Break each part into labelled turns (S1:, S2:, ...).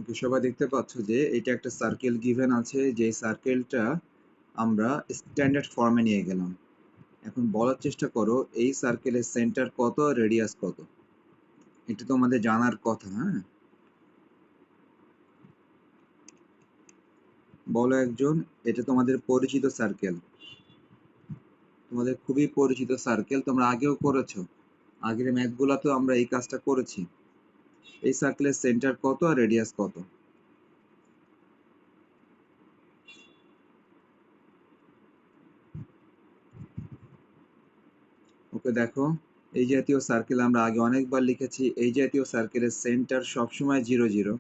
S1: ওকে, সবাই দেখতে পাচ্ছ যে এটা একটা সার্কেল গিভেন আছে, যে সার্কেলটা আমরা স্ট্যান্ডার্ড ফর্মে নিয়ে গেলাম। এখন বলার চেষ্টা করো এই সার্কেলের সেন্টার কত, রেডিয়াস কত। এটা তোমাদের জানার কথা। হ্যাঁ, বলো একজন। এটা তোমাদের পরিচিত সার্কেল, তোমাদের খুবই পরিচিত সার্কেল, তোমরা আগেও করেছো। আগের ম্যাথগুলোতেও আমরা এই কাজটা করেছি। এই সার্কেলের সেন্টার কত আর রেডিয়াস কত? ওকে, দেখো, এই জাতীয় সার্কেল আমরা আগে অনেকবার লিখেছি। এই জাতীয় সার্কেলের সেন্টার সবসময় 0 0,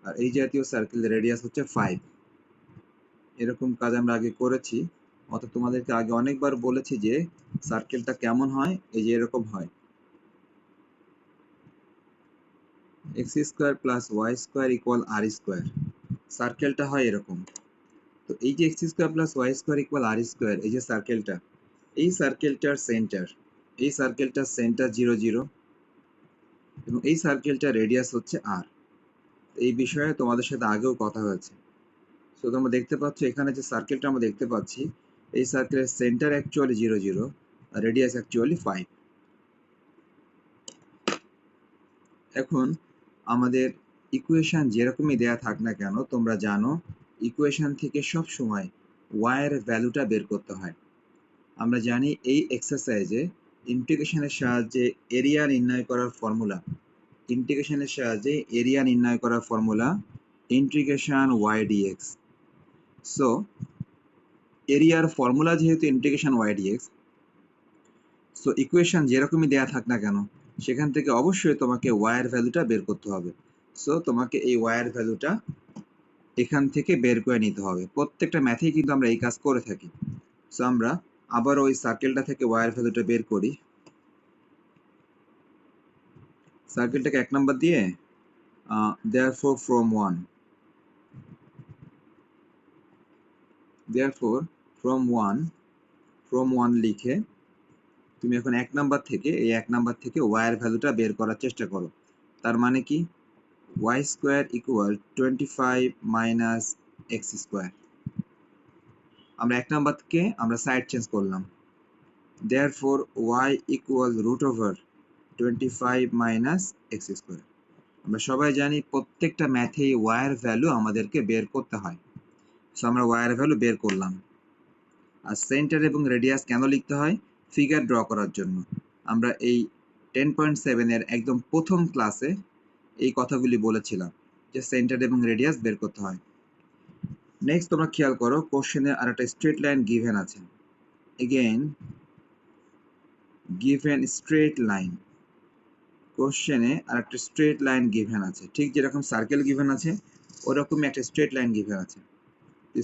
S1: আর এই জাতীয় সার্কেলের রেডিয়াস হচ্ছে 5। এরকম কাজ আমরা আগে করেছি। অর্থাৎ তোমাদেরকে আগে অনেকবার বলেছি যে সার্কেলটা কেমন হয়, এই যে এরকম হয়, X square plus Y square equal R square. সার্কেলটা হয় এরকম। তো এই যে X square plus Y square equal R square, এই যে সার্কেলটা, এই সার্কেলটার সেন্টার, এই সার্কেলটার সেন্টার 0 0, এবং এই সার্কেলটার রেডিয়াস হচ্ছে আর। এই বিষয়ে তোমাদের সাথে আগেও কথা হয়েছে। সো তোমরা দেখতে পাচ্ছ এখানে যে সার্কেলটা আমরা দেখতে পাচ্ছি, এই সার্কেলের সেন্টার অ্যাকচুয়ালি 0 0, আর রেডিয়াস অ্যাকচুয়ালি 5। এখন আমাদের ইকুয়েশন যেরকমই দেয়া থাক না কেন, তোমরা জানো ইকুয়েশন থেকে সব সময় y এর ভ্যালুটা বের করতে হয়। আমরা জানি এই এক্সারসাইজে ইন্টিগ্রেশনের সাহায্যে এরিয়া নির্ণয় করার ফর্মুলা, ইন্টিগ্রেশনের সাহায্যে এরিয়া নির্ণয় করার formula integration y dx। So এরিয়ার ফর্মুলা যেহেতু integration y dx, so equation যেরকমই দেয়া থাক না কেন, সেখান থেকে অবশ্যই তোমাকে y এর ভ্যালুটা বের করতে হবে। সো তোমাকে এই y এর ভ্যালুটা এখান থেকে বের করে নিতে হবে। প্রত্যেকটা ম্যাথেই কিন্তু আমরা এই কাজ করে থাকি। সো আমরা আবার ওই সার্কেলটা থেকে y এর ভ্যালুটা বের করি। সার্কেলটাকে 1 নাম্বার দিয়ে therefore from 1 লিখে তুমি এখন 1 নাম্বার থেকে, এই 1 নাম্বার থেকে y এর ভ্যালুটা বের করার চেষ্টা করো। তার মানে কি, y square equal 25 minus x square. আমরা 1 নাম্বারকে আমরা সাইড চেঞ্জ করলাম। therefore y equal root over 25 minus x square. আমরা সবাই জানি প্রত্যেকটা ম্যাথে y এর ভ্যালু আমাদেরকে বের করতে হয়। সো আমরা y এর ভ্যালু বের করলাম। আর সেন্টার এবং রেডিয়াস কেন লিখতে হয়? ফিগার ড্র করার জন্য। আমরা এই 10.7 এর একদম প্রথম ক্লাসে এই কথাগুলি বলেছিলাম যে সেন্টার এবং রেডিয়াস বের করতে হয়। নেক্সট তোমরা খেয়াল করো, কোশ্চেনে আর একটা স্ট্রেট লাইন গিভেন আছে। এগেইন গিভেন স্ট্রেট লাইন, কোশ্চেনে আর একটা স্ট্রেট লাইন গিভেন আছে। ঠিক যেরকম সার্কেল গিভেন আছে, ওরকমই একটা স্ট্রেট লাইন গিভেন আছে।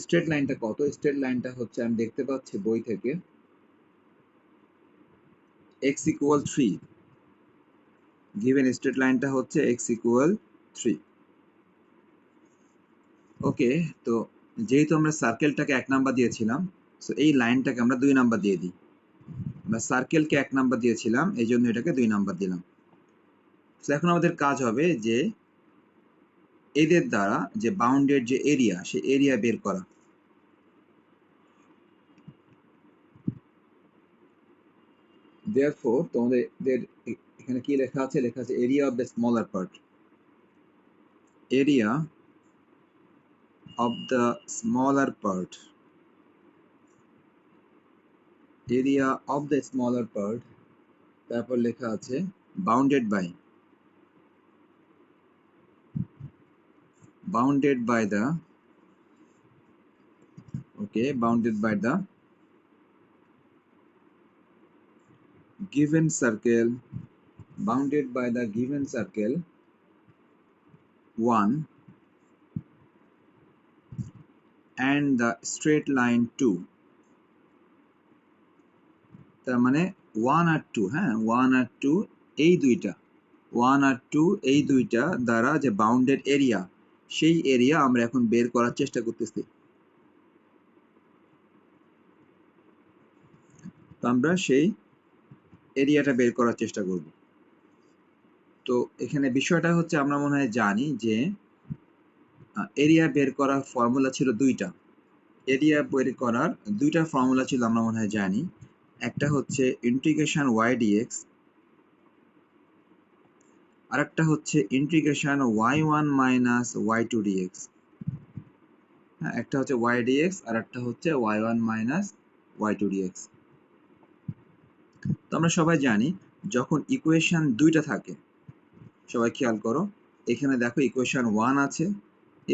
S1: স্ট্রেট লাইনটা কত? স্ট্রেট লাইনটা হচ্ছে, আমি দেখতে পাচ্ছি বই থেকে, x equal 3। গিভেন স্ট্রেট লাইনটা হচ্ছে x equal 3। ওকে, তো যেহেতু আমরা সার্কেলটাকে 1 নাম্বার দিয়েছিলাম, সো এই লাইনটাকে আমরা 2 নাম্বার দিয়ে দিই। আমরা সার্কেলকে 1 নাম্বার দিয়েছিলাম, এই জন্য এটাকে 2 নাম্বার দিলাম। সো এখন আমাদের কাজ হবে যে এদের দ্বারা যে বাউন্ডেড যে এরিয়া, সেই এরিয়া বের করা। therefore তোমাদের এখানে কি লেখা আছে? লেখা আছে area of the smaller part, area of the smaller part, area of the smaller part. তারপর লেখা আছে bounded by, bounded by the, okay, bounded by the given circle, bounded by the given circle 1 and the straight line 2। তার মানে 1 আর 2, হ্যাঁ, 1 আর 2 এই দুইটা, 1 আর 2 এই দুইটা দ্বারা যে বাউন্ডেড এরিয়া, সেই এরিয়া আমরা এখন বের করার চেষ্টা করতেছি। তো আমরা সেই এরিয়াটা বের করার চেষ্টা করব। তো এখানে বিষয়টা হচ্ছে, আমরা মনে হয় জানি যে এরিয়া বের করার ফর্মুলা ছিল দুইটা। এরিয়া বের করার দুইটা ফর্মুলা ছিল, আমরা মনে হয় জানি। একটা হচ্ছে ইন্টিগ্রেশন ওয়াই ডিএক্স, আর একটা হচ্ছে integration y1 minus y2 dx. হ্যাঁ, একটা হচ্ছে y ডিএক্স আর একটা হচ্ছে y1 মাইনাস y2 ডিএক্স। তো আমরা সবাই জানি যখন ইকুয়েশন দুইটা থাকে, সবাই খেয়াল করো, এখানে দেখো ইকুয়েশন 1 আছে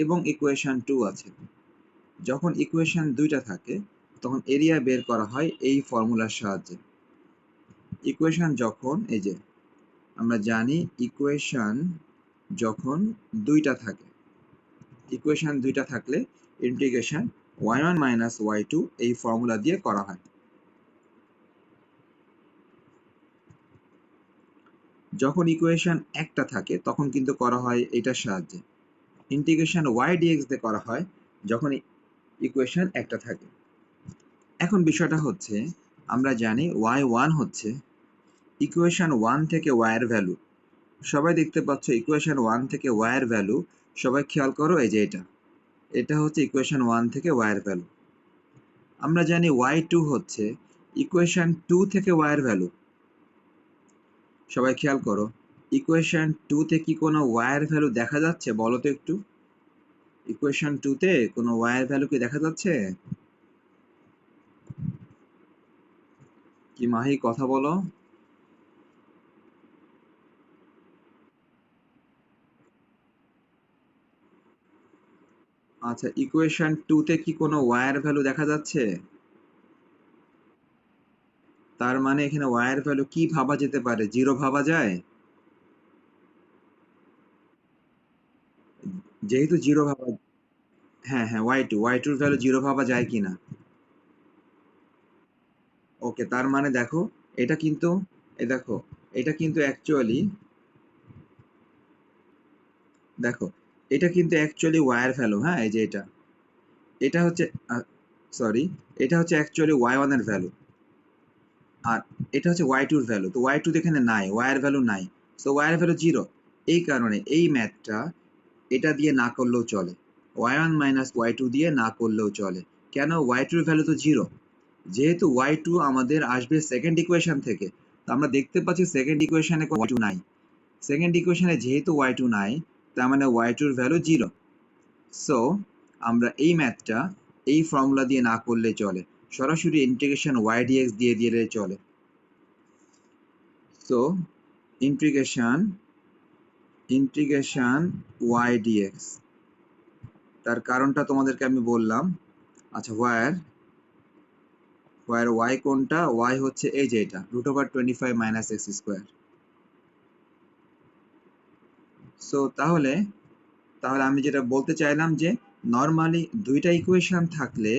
S1: এবং ইকুয়েশন 2 আছে। যখন ইকুয়েশন দুইটা থাকে তখন এরিয়া বের করা হয় এই ফর্মুলার সাহায্যে। ইকুয়েশন যখন, এই যে আমরা জানি ইকুয়েশন যখন দুইটা থাকে, ইকুয়েশন দুইটা থাকলে ইন্টিগ্রেশন y1 মাইনাস y2 এই ফর্মুলা দিয়ে করা হয়। যখন ইকুয়েশন একটা থাকে তখন কিন্তু করা হয় এটার সাহায্যে, ইন্টিগ্রেশন y dx দিয়ে করা হয় যখন ইকুয়েশন একটা থাকে। এখন বিষয়টা হচ্ছে, আমরা জানি y1 হচ্ছে ইকুয়েশন 1 থেকে y এর ভ্যালু। সবাই দেখতে পাচ্ছ ইকুয়েশন 1 থেকে y এর ভ্যালু, সবাই খেয়াল করো, এই যে এটা হচ্ছে ইকুয়েশন 1 থেকে y এর ভ্যালু। আমরা জানি y2 হচ্ছে ইকুয়েশন 2 থেকে y এর ভ্যালু। সবাই খেয়াল করো, ইকুয়েশন 2 তে কি কোনো y এর ভ্যালু দেখা যাচ্ছে? বলো তো একটু, ইকুয়েশন 2 তে কোনো y এর ভ্যালু কি দেখা যাচ্ছে? কি মাহি, কথা বলো। আচ্ছা, ইকুয়েশন 2 তে কি কোনো y এর ভ্যালু দেখা যাচ্ছে? তার মানে এখানে y এর ভ্যালু কি ভাবা যেতে পারে? 0 ভাবা যায়? যেহেতু 0 ভাবা, হ্যাঁ হ্যাঁ, y2 এর ভ্যালু 0 ভাবা যায় কিনা? ওকে, তার মানে দেখো, এটা কিন্তু, দেখো, এটা কিন্তু অ্যাকচুয়ালি, দেখো, এটা কিন্তু অ্যাকচুয়ালি y এর ভ্যালু। হ্যাঁ, এই যে এটা হচ্ছে, সরি, এটা হচ্ছে অ্যাকচুয়ালি y1 এর ভ্যালু, আর এটা হচ্ছে y2 এর ভ্যালু। তো y2 এখানে নাই, y এর ভ্যালু নাই, সো y এর ভ্যালু 0। এই কারণে এই ম্যাথটা এটা দিয়ে না করলেও চলে, y1 মাইনাস y2 দিয়ে না করলেও চলে। কেন? y2 এর ভ্যালু তো 0। যেহেতু y2 আমাদের আসবে সেকেন্ড ইকুয়েশন থেকে, তো আমরা দেখতে পাচ্ছি সেকেন্ড ইকুয়েশনে y2 নাই। সেকেন্ড ইকুয়েশনে যেহেতু y2 নাই, তার মানে y2 এর ভ্যালু 0। সো আমরা এই ম্যাথটা এই ফর্মুলা দিয়ে না করলে চলে, সরাসরি ইন্টিগ্রেশন y dx দিয়ে দিলে চলে। সো ইন্টিগ্রেশন y dx, তার কারণটা তোমাদেরকে আমি বললাম। আচ্ছা, ওয়ার y কোনটা? y হচ্ছে এই যে এটা √25 মাইনাস এক্স স্কোয়ার। সো তাহলে আমি যেটা বলতে চাইলাম যে নর্মালি দুইটা ইকুয়েশন থাকলে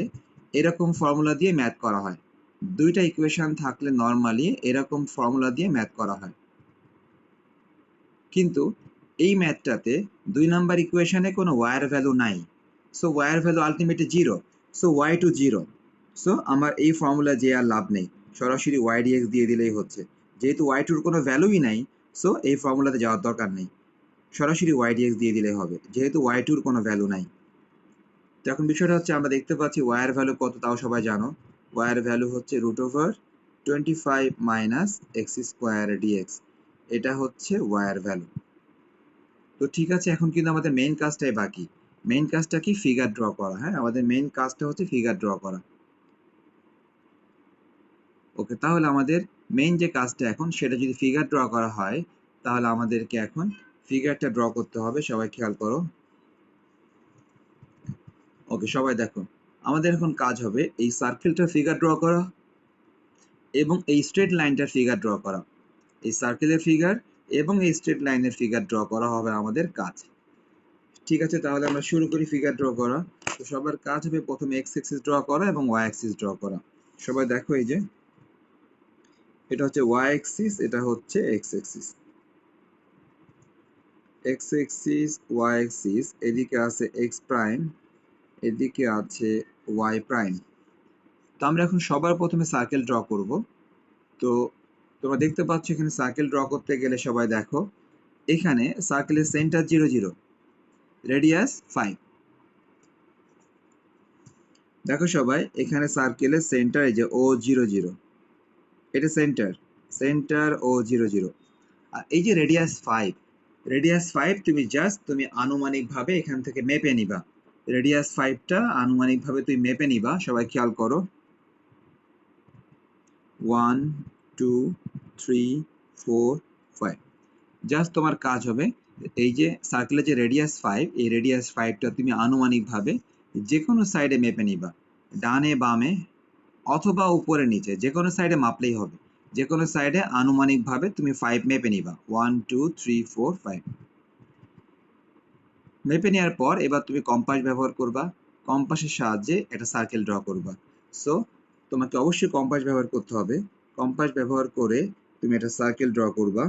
S1: এরকম ফর্মুলা দিয়ে ম্যাথ করা হয়। দুইটা ইকুয়েশন থাকলে নর্মালি এরকম ফর্মুলা দিয়ে ম্যাথ করা হয়। কিন্তু এই ম্যাথটাতে 2 নাম্বার ইকুয়েশনে কোনো y এর ভ্যালু নাই, সো y এর value ultimately 0, so y2 0। So আমার এই ফর্মুলা যে আর লাভ নেই, সরাসরি y dx দিয়ে দিলেই হচ্ছে। যেহেতু y2 এর কোনো ভ্যালুই নাই, সো এই ফর্মুলাতে যাওয়ার দরকার নেই, সরাসরি y dx দিয়ে দিলেই হবে, যেহেতু y2 এর কোনো ভ্যালু নাই। তো এখন বিষয়টা হচ্ছে, আমরা দেখতে পাচ্ছি y এর ভ্যালু কত তাও সবাই জানো। y এর ভ্যালু হচ্ছে √25 মাইনাস এক্স স্কোয়ার dx। এটা হচ্ছে y এর ভ্যালু। তো ঠিক আছে, এখন কিন্তু আমাদের মেইন কাজটাই বাকি। মেইন কাজটা কি? ফিগার ড্র করা। হ্যাঁ, আমাদের মেইন কাজটা হচ্ছে ফিগার ড্র করা। ওকে, তাহলে আমাদের মেইন যে কাজটা এখন, সেটা যদি ফিগার ড্র করা হয়, তাহলে আমাদেরকে এখন ফিগারটা ড্র করতে হবে। সবাই খেয়াল করো। ওকে, সবাই দেখো, আমাদের এখন কাজ হবে এই সার্কেলটার ফিগার ড্র করা এবং এই স্ট্রেট লাইনটার ফিগার ড্র করা। এই সার্কেলের ফিগার এবং এই স্ট্রেট লাইনের ফিগার ড্র করা হবে আমাদের কাজ। ঠিক আছে, তাহলে আমরা শুরু করি ফিগার ড্র করা। তো সবার কাজ হবে প্রথমে এক্স অ্যাক্সিস ড্র করা এবং ওয়াই অ্যাক্সিস ড্র করা। সবাই দেখো, এই যে এটা হচ্ছে ওয়াই অ্যাক্সিস, এটা হচ্ছে x axis. X axis, y axis, এদিকে আছে এক্স প্রাইম, এদিকে আছে ওয়াই প্রাইম। তো আমরা এখন সবার প্রথমে সার্কেল ড্র করব। তো তোমরা দেখতে পাচ্ছ এখানে সার্কেল ড্র করতে গেলে সবাই দেখো, এখানে সার্কেলের সেন্টার 0 0, রেডিয়াস 5। দেখো সবাই, এখানে সার্কেলের সেন্টার এই যে O00, এটা সেন্টার O00। আর এই যে রেডিয়াস 5 তুমি আনুমানিকভাবে এখান থেকে মেপে নিবা। রেডিয়াস 5টা আনুমানিকভাবে তুমি মেপে নিবা। সবাই খেয়াল করো, 1 2 3 4 5। জাস্ট তোমার কাজ হবে এই যে সার্কেলের যে রেডিয়াস 5, এই রেডিয়াস 5টা তুমি আনুমানিকভাবে যে কোনো সাইডে মেপে নিবা, ডানে বামে অথবা উপরে নিচে, যে কোনো সাইডে মাপলেই হবে। যে কোনো সাইডে আনুমানিকভাবে তুমি 5 মেপে নিবা, 1 2 3 4 5 মেপে নেওয়ার পর এবার তুমি কম্পাস ব্যবহার করবা। কম্পাসের সাহায্যে একটা সার্কেল ড্র করবা। সো তোমাকে অবশ্যই কম্পাস ব্যবহার করতে হবে। কম্পাস ব্যবহার করে তুমি একটা সার্কেল ড্র করবা।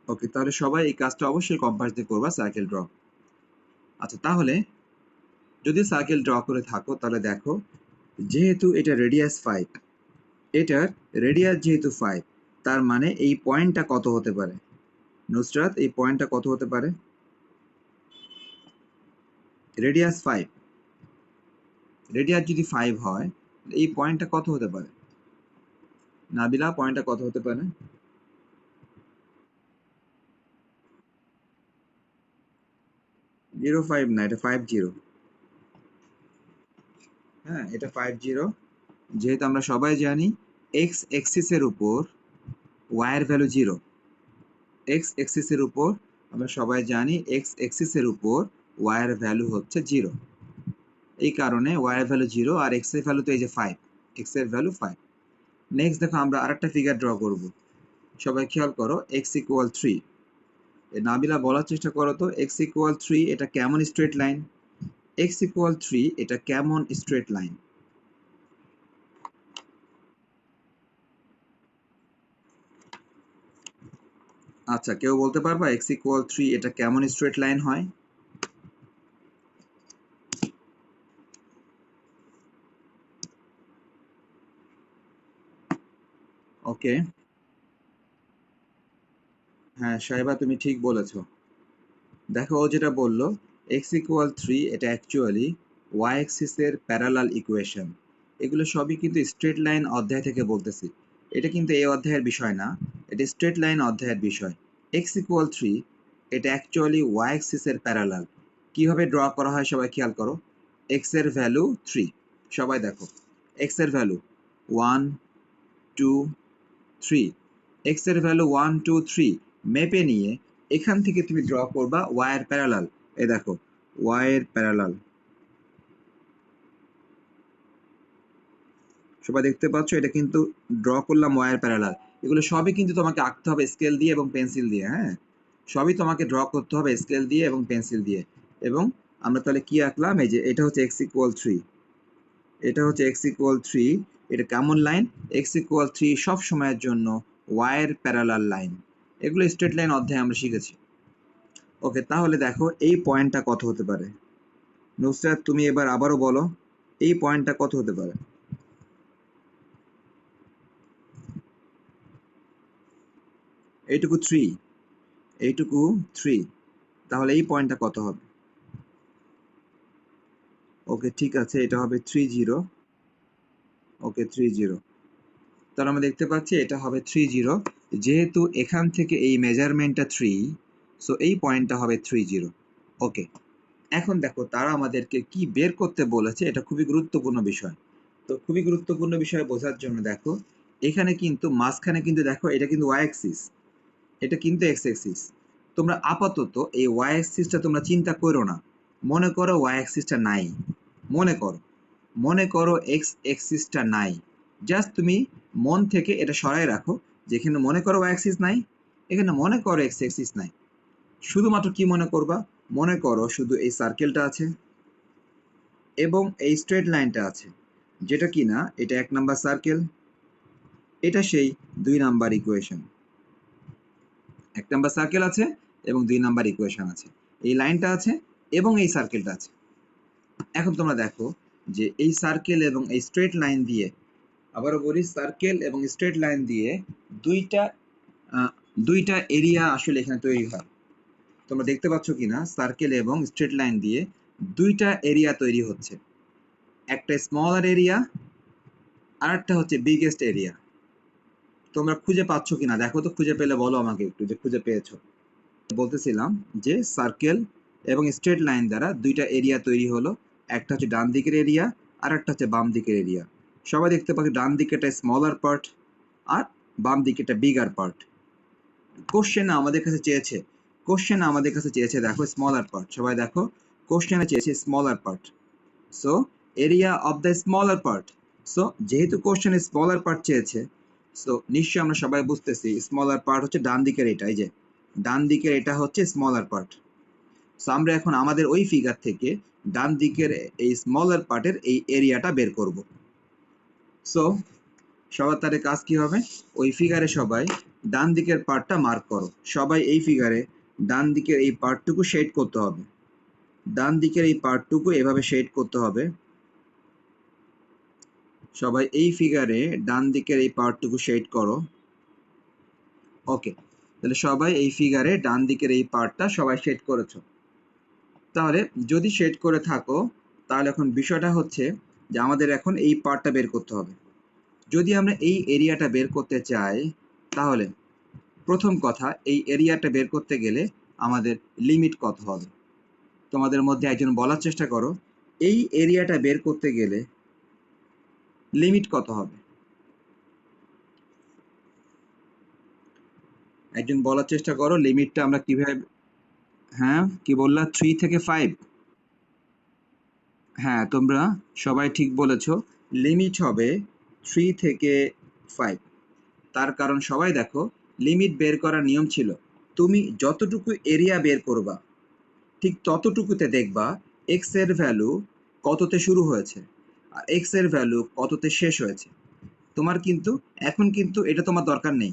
S1: ওকে, তাহলে সবাই এই কাজটা অবশ্যই কম্পাস দিয়ে করবা, সার্কেল ড্র। আচ্ছা, তাহলে যদি সার্কেল ড্র করে থাকো তাহলে দেখো, যেহেতু এটা রেডিয়াস 5, এটার রেডিয়াস যেহেতু 5, তার মানে এই পয়েন্টটা কত হতে পারে? নুসরাত, এই পয়েন্টটা কত হতে পারে? রেডিয়াস 5, রেডিয়াস যদি 5 হয়, এই পয়েন্টটা কত হতে পারে? নাবিলা, পয়েন্টটা কত হতে পারে? 05 না, এটা 50। হ্যাঁ, এটা 50। যেহেতু আমরা সবাই জানি এক্স এক্সিসের উপর ওয়াই এর ভ্যালু 0। এক্স এক্সিসের উপর আমরা সবাই জানি এক্স এক্সিসের উপর ওয়াই এর ভ্যালু হচ্ছে 0। এই কারণে ওয়াই এর ভ্যালু 0 আর এক্স এর ভ্যালু তো এই যে 5, এক্স এর ভ্যালু 5। নেক্সট দেখো, আমরা আরেকটা ফিগার ড্র করব। সবাই খেয়াল করো, x ইকুয়াল 3। নাবিলা বলার চেষ্টা করো তো, x ইকুয়াল 3 এটা কেমন স্ট্রেট লাইন? x ইকুয়াল 3 এটা কেমন স্ট্রেট লাইন? আচ্ছা, কেউ বলতে পারবা x ইকুয়াল 3 এটা কেমন স্ট্রেট লাইন হয়? ওকে, হ্যাঁ সাহেবা, তুমি ঠিক বলেছো। দেখো, ও যেটা বললো x ইকুয়াল 3 এটা অ্যাকচুয়ালি y অ্যাক্সিসের প্যারালাল ইকুয়েশন। এগুলো সবই কিন্তু স্ট্রেট লাইন অধ্যায় থেকে বলতেছি। এটা কিন্তু এই অধ্যায়ের বিষয় না, এটা স্ট্রেট লাইন অধ্যায়ের বিষয়। x ইকুয়াল 3 এটা অ্যাকচুয়ালি y অ্যাক্সিসের প্যারালাল। কিভাবে ড্র করা হয় সবাই খেয়াল করো। x এর ভ্যালু 3, সবাই দেখো, x এর ভ্যালু 1 2 3, x এর ভ্যালু 1 2 3 মেপে নিয়ে এখান থেকে তুমি ড্র করবা y এর প্যারালাল। এই দেখো, y এর প্যারালাল। সবাই দেখতে পাচ্ছ, এটা কিন্তু ড্র করলাম y এর প্যারালাল। এগুলো সবই কিন্তু তোমাকে আঁকতে হবে স্কেল দিয়ে এবং পেন্সিল দিয়ে। হ্যাঁ, সবই তোমাকে ড্র করতে হবে স্কেল দিয়ে এবং পেন্সিল দিয়ে। এবং আমরা তাহলে কি আঁকলাম? এই যে এটা হচ্ছে x ইকুয়াল 3, এটা হচ্ছে x ইকুয়াল 3। এটা কেমন লাইন? x ইকুয়াল 3 সব সময়ের জন্য y এর প্যারালাল লাইন। এগুলো স্ট্রেট লাইন অধ্যায়ে আমরা শিখেছি। ওকে, তাহলে দেখো এই পয়েন্টটা কত হতে পারে? নুসরাত, তুমি এবার আবারও বলো, এই পয়েন্টটা কত হতে পারে? এইটুকু 3, এইটুকু 3, তাহলে এই পয়েন্টটা কত হবে? ওকে, ঠিক আছে, এটা হবে 30। ওকে, 30। তাহলে আমরা দেখতে পাচ্ছি এটা হবে 30। যেহেতু এখান থেকে এই মেজারমেন্টটা 3, সো এই পয়েন্টটা হবে 30। ওকে, এখন দেখো তারা আমাদেরকে কি বের করতে বলেছে, এটা খুবই গুরুত্বপূর্ণ বিষয়। তো খুবই গুরুত্বপূর্ণ বিষয় বোঝার জন্য দেখো, এখানে কিন্তু মাঝখানে কিন্তু দেখো এটা কিন্তু ওয়াই অ্যাক্সিস, এটা কিন্তু এক্স অ্যাক্সিস। তোমরা আপাতত এই ওয়াই অ্যাক্সিসটা তোমরা চিন্তা করো না। মনে করো ওয়াই অ্যাক্সিসটা নাই, মনে করো, মনে করো এক্স অ্যাক্সিসটা নাই। জাস্ট তুমি মন থেকে এটা সরাই রাখো, যেখানে মনে করো ওয়াই অ্যাক্সিস নাই, এখানে মনে করো এক্স অ্যাক্সিস নাই। শুধুমাত্র কি মনে করবা? মনে করো শুধু এই সার্কেলটা আছে এবং এই স্ট্রেট লাইনটা আছে, যেটা কিনা এটা 1 নাম্বার সার্কেল, এটা সেই 2 নাম্বার ইকুয়েশন। 1 নাম্বার সার্কেল আছে এবং 2 নাম্বার ইকুয়েশন আছে, এই লাইনটা আছে এবং এই সার্কেলটা আছে। এখন তোমরা দেখো যে এই সার্কেল এবং এই স্ট্রেট লাইন দিয়ে, আবারও বলি সার্কেল এবং স্ট্রেট লাইন দিয়ে দুইটা দুইটা এরিয়া আসলে এখানে তৈরি হয়। তোমরা দেখতে পাচ্ছ কিনা সার্কেল এবং স্ট্রেট লাইন দিয়ে দুইটা এরিয়া তৈরি হচ্ছে, একটা স্মলার এরিয়া আর একটা হচ্ছে বিগেস্ট এরিয়া। তোমরা খুঁজে পাচ্ছ কিনা দেখো তো, খুঁজে পেলে বলো আমাকে একটু যে খুঁজে পেয়েছো। বলতেছিলাম যে সার্কেল এবং স্ট্রেট লাইন দ্বারা দুইটা এরিয়া তৈরি হলো, একটা হচ্ছে ডান দিকের এরিয়া আর একটা হচ্ছে বাম দিকের এরিয়া। সবাই দেখতে পাচ্ছ ডান দিকেটা স্মলার পার্ট আর বাম দিকেটা বিগার পার্ট। কোশ্চেন আমাদের কাছে চেয়েছে দেখো স্মলার পার্ট। সবাই দেখো কোশ্চেনে চেয়েছে smaller part, so area of the smaller part. So যেহেতু কোশ্চেনে স্মলার পার্ট চেয়েছে, সো নিশ্চয়ই আমরা সবাই বুঝতেছি স্মলার পার্ট হচ্ছে ডান দিকের এটা, এই যে ডান দিকের এটা হচ্ছে স্মলার পার্ট। সো আমরা এখন আমাদের ওই ফিগার থেকে ডান দিকের এই স্মলার পার্টের এই এরিয়াটা বের করব। সো সবার তার কাজ কি হবে, ওই ফিগারে সবাই ডান দিকের পার্টটা মার্ক করো। সবাই এই ফিগারে ডান দিকের এই পার্টটুকু শেড করতে হবে, ডান দিকের এই পার্টটুকু এভাবে শেড করতে হবে। সবাই এই ফিগারে ডান দিকের এই পার্টটুকু শেড করো। ওকে, তাহলে সবাই এই ফিগারে ডান দিকের এই পার্টটা সবাই শেড করেছো। তাহলে যদি শেড করে থাকো, তাহলে এখন বিষয়টা হচ্ছে যে আমাদের এখন এই পার্টটা বের করতে হবে। যদি আমরা এই এরিয়াটা বের করতে চাই, তাহলে প্রথম কথা এই এরিয়াটা বের করতে গেলে আমাদের লিমিট কত হবে। তোমাদের মধ্যে একজন বলার চেষ্টা করো, এই এরিয়াটা বের করতে গেলে লিমিট কত হবে। একজন বলার চেষ্টা করো লিমিটটা আমরা কিভাবে। হ্যাঁ, কি বললা, 3 থেকে 5? হ্যাঁ, তোমরা সবাই ঠিক বলেছ, লিমিট হবে 3 থেকে 5। তার কারণ সবাই দেখো, লিমিট বের করার নিয়ম ছিল তুমি যতটুকু এরিয়া বের করবা ঠিক ততটুকুতে দেখবা এক্স এর ভ্যালু কততে শুরু হয়েছে আর এক্স এর ভ্যালু কততে শেষ হয়েছে। তোমার কিন্তু এখন কিন্তু এটা তোমার দরকার নেই,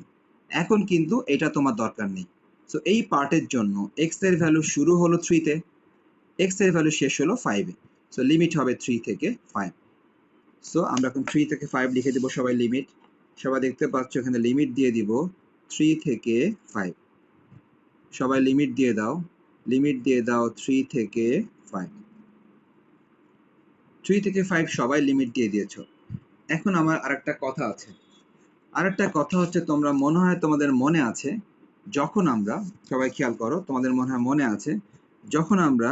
S1: এখন কিন্তু এটা তোমার দরকার নেই। সো এই পার্টের জন্য এক্স এর ভ্যালু শুরু হলো 3 তে, এক্স এর ভ্যালু শেষ হলো 5 এ। সো লিমিট হবে 3 থেকে 5। সো আমরা এখন 3 থেকে 5 লিখে দেব সবাই লিমিট। সবাই দেখতে পাচ্ছ এখানে লিমিট দিয়ে দিব 3 থেকে 5। সবাই লিমিট দিয়ে দাও, লিমিট দিয়ে দাও 3 থেকে 5। 3 থেকে 5 সবাই লিমিট দিয়ে দিয়েছো। এখন আমার আরেকটা কথা আছে, আরেকটা কথা হচ্ছে তোমরা মনে হয় তোমাদের মনে আছে, যখন আমরা, সবাই খেয়াল করো, তোমাদের মনে হয় মনে আছে যখন আমরা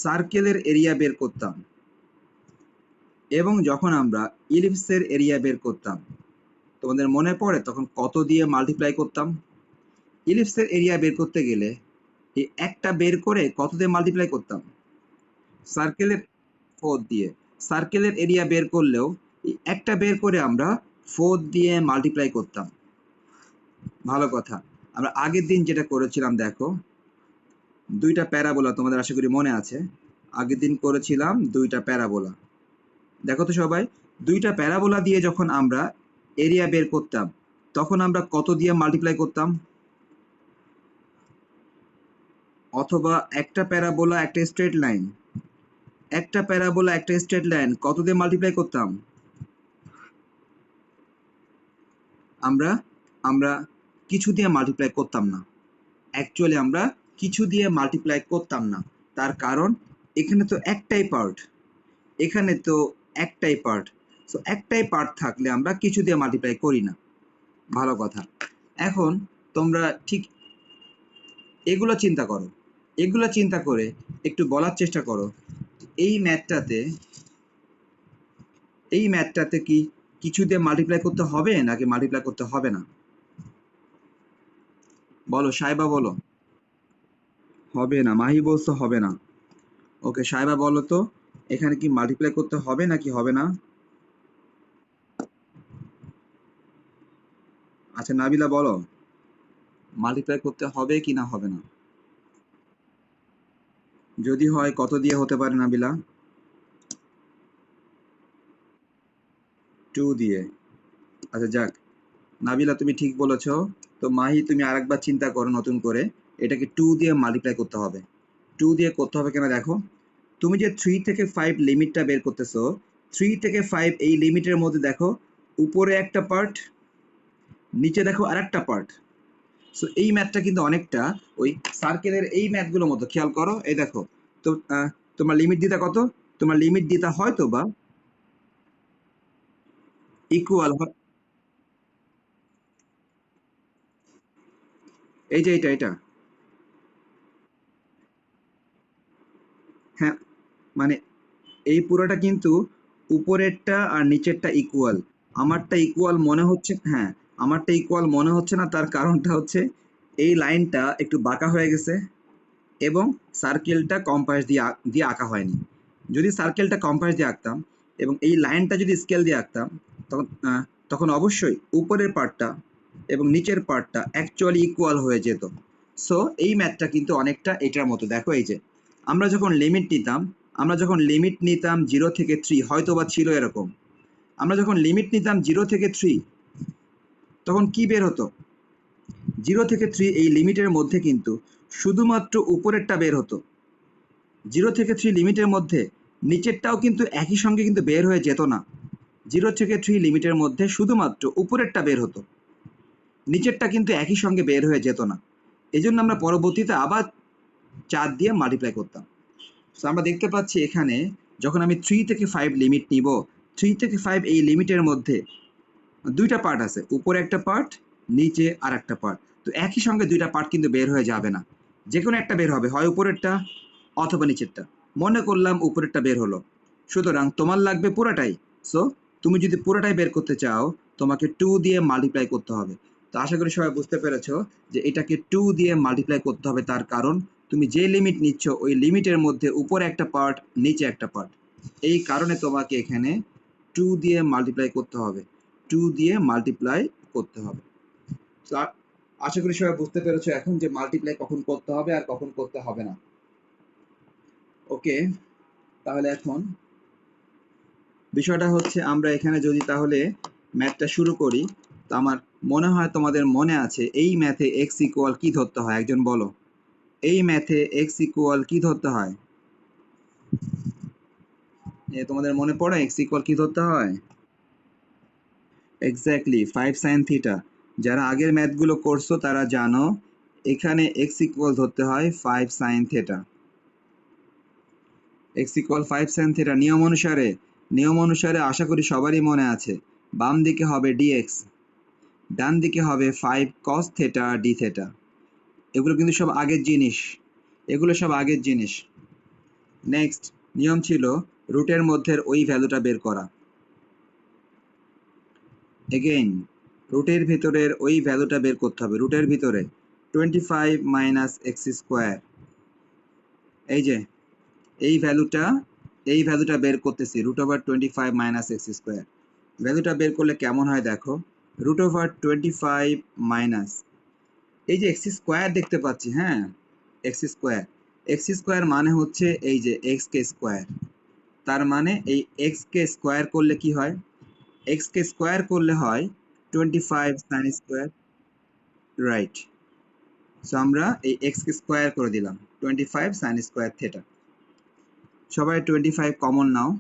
S1: সার্কেলের এরিয়া বের করতাম এবং যখন আমরা ইলিপসের এরিয়া বের করতাম, তোমাদের মনে পড়ে তখন কত দিয়ে মাল্টিপ্লাই করতাম। ইলিপসের এরিয়া বের করতে গেলে এই একটা বের করে কত দিয়ে মাল্টিপ্লাই করতাম, সার্কেলের 4 দিয়ে। সার্কেলের এরিয়া বের করলেও এই একটা বের করে আমরা 4 দিয়ে মাল্টিপ্লাই করতাম। ভালো কথা, আমরা আগের দিন যেটা করেছিলাম দেখো, দুইটা প্যারাবোলা, তোমাদের আশা করি মনে আছে, আগের দিন করেছিলাম দুইটা প্যারাবোলা। দেখো তো সবাই, দুইটা প্যারাবোলা দিয়ে যখন আমরা এরিয়া বের করতাম তখন আমরা কত দিয়ে মাল্টিপ্লাই করতাম, অথবা একটা প্যারাবোলা একটা স্ট্রেট লাইন, একটা প্যারাবোলা একটা স্ট্রেট লাইন কত দিয়ে মাল্টিপ্লাই করতাম, আমরা আমরা কিছু দিয়ে মাল্টিপ্লাই করতাম না। অ্যাকচুয়ালি আমরা কিছু দিয়ে মাল্টিপ্লাই করতাম না, তার কারণ এখানে তো একটাই পার্ট, এখানে তো একটাই পার্ট। সো একটাই পার্ট থাকলে আমরা কিছু দিয়ে মাল্টিপ্লাই করি না। ভালো কথা। এখন তোমরা ঠিক এগুলো চিন্তা করো, এগুলো চিন্তা করে একটু বলার চেষ্টা করো, এই ম্যাথটাতে কি কিছু দিয়ে মাল্টিপ্লাই করতে হবে নাকি মাল্টিপ্লাই করতে হবে না? বলো সাইবা, বলো। হবে না, মাহি বলছো হবে না। ওকে সাইবা বলো তো, এখানে কি মাল্টিপ্লাই করতে হবে নাকি হবে না? আচ্ছা নাবিলা বলো, মাল্টিপ্লাই করতে হবে কি না হবে না? যদি হয় কত দিয়ে হতে পারে নাবিলা? 2 দিয়ে। আচ্ছা যাক, নাবিলা তুমি ঠিক বলেছো। তো মাহি তুমি আরেকবার চিন্তা করো নতুন করে, এটাকে 2 দিয়ে মাল্টিপ্লাই করতে হবে। 2 দিয়ে করতে হবে কেন দেখো, তুমি যে 3 থেকে 5 লিমিটটা বের করতেছো, 3 থেকে 5 এই লিমিটের মধ্যে দেখো উপরে একটা পার্ট, নিচে দেখো আরেকটা পার্ট। সো এই ম্যাথটা কিন্তু অনেকটা ওই সার্কেলের এই ম্যাথগুলোর মতো। খেয়াল করো, এই দেখো তো তোমার লিমিট দিতা কত, তোমার লিমিট দিতা হয়তো বা ইকুয়াল হয়, এই যে এটা হ্যাঁ, মানে এই পুরোটা কিন্তু উপরেরটা আর নিচেরটা ইকুয়াল। আমারটা ইকুয়াল মনে হচ্ছে, হ্যাঁ, আমারটা ইকুয়াল মনে হচ্ছে না, তার কারণটা হচ্ছে এই লাইনটা একটু বাঁকা হয়ে গেছে এবং সার্কেলটা কম্পাস দিয়ে আঁকা হয়নি। যদি সার্কেলটা কম্পাস দিয়ে আঁকতাম এবং এই লাইনটা যদি স্কেল দিয়ে আঁকতাম, তখন তখন অবশ্যই উপরের পার্টটা এবং নিচের পার্টটা অ্যাকচুয়ালি ইকুয়াল হয়ে যেত। সো এই ম্যাথটা কিন্তু অনেকটা এটার মতো। দেখো এই যে আমরা যখন লিমিট নিতাম 0 থেকে 3, হয়তো বা ছিল এরকম, আমরা যখন লিমিট নিতাম 0 থেকে 3, তখন কি বের হতো? 0 থেকে 3 এই লিমিটের মধ্যে কিন্তু শুধুমাত্র উপরেরটা বের হতো। 0 থেকে 3 লিমিটের মধ্যে নিচেরটাও কিন্তু একই সঙ্গে কিন্তু বের হয়ে যেত না। 0 থেকে 3 লিমিটের মধ্যে শুধুমাত্র উপরেরটা বের হতো, নিচেরটা কিন্তু একই সঙ্গে বের হয়ে যেত না। এই জন্য আমরা পরবর্তীতে আবার 4 দিয়ে মাল্টিপ্লাই করতাম। সো আমরা দেখতে পাচ্ছি এখানে যখন আমি 3 থেকে 5 লিমিট নিব, 3 থেকে 5 এই লিমিটের মধ্যে দুইটা পার্ট আছে, উপরে একটা পার্ট, নিচে আর একটা পার্ট। তো একই সঙ্গে দুইটা পার্ট কিন্তু বের হয়ে যাবে না, যে কোনো একটা বের হবে, হয় উপরেরটা অথবা নিচেরটা। মনে করলাম উপরেরটা বের হলো, সুতরাং তোমার লাগবে পুরোটাই। সো তুমি যদি পুরোটাই বের করতে চাও, তোমাকে 2 দিয়ে মাল্টিপ্লাই করতে হবে। তো আশা করি সবাই বুঝতে পেরেছো যে এটাকে 2 দিয়ে মাল্টিপ্লাই করতে হবে, তার কারণ তুমি যে লিমিট নিচ্ছ ওই লিমিটের মধ্যে উপরে একটা পার্ট, নিচে একটা পার্ট। এই কারণে তোমাকে এখানে 2 দিয়ে মাল্টিপ্লাই করতে হবে, 2 দিয়ে মাল্টিপ্লাই করতে হবে। তো আশা করি সবাই বুঝতে পেরেছো এখন যে মাল্টিপ্লাই কখন করতে হবে আর কখন করতে হবে না। ওকে, তাহলে এখন বিষয়টা হচ্ছে আমরা এখানে যদি তাহলে ম্যাথটা শুরু করি, তো আমার মনে হয় তোমাদের মনে আছে এই ম্যাথে এক্স ইকুয়াল কি ধরতে হয়, একজন বলো। এই ম্যাথে এক্স ইকুয়াল কি ধরতে হয়? তোমাদের মনে পড়ে এক্স ইকুয়াল কি ধরতে হয়? Exactly 5 sine theta. যারা আগের ম্যাথগুলো করছো তারা জানো এখানে এক্স ইকুয়াল ধরতে হয় 5 sine theta. X equal 5 sine theta নিয়ম অনুসারে আশা করি সবারই মনে আছে, বাম দিকে হবে ডিএক্স, ডান দিকে হবে 5 cos থিটা ডি থিটা। এগুলো কিন্তু সব আগের জিনিস, এগুলো সব আগের জিনিস। নেক্সট নিয়ম ছিল রুটের মধ্যে ওই ভ্যালুটা বের করা। এগেইন রুটের ভিতরের ওই ভ্যালুটা বের করতে হবে। রুটের ভিতরে 25 মাইনাস এক্স স্কোয়ার, এই যে এই ভ্যালুটা বের করতেছি, root over 25 minus x square. ভ্যালুটা বের করলে কেমন হয় দেখো, রুট ওভার 25 মাইনাস এই যে এক্স স্কোয়ার দেখতে পাচ্ছি, হ্যাঁ, এক্স স্কোয়ার মানে হচ্ছে এই যে এক্স কে স্কোয়ার। তার মানে এই এক্স কে স্কোয়ার করলে কি হয়, এক্স কে স্কোয়ার করলে হয় 25 সাইন স্কোয়ার, রাইট। সো আমরা এই এক্স কে স্কোয়ার করে দিলাম 25 সাইন স্কোয়ার থিটা। সবাই 25 কমন নাও,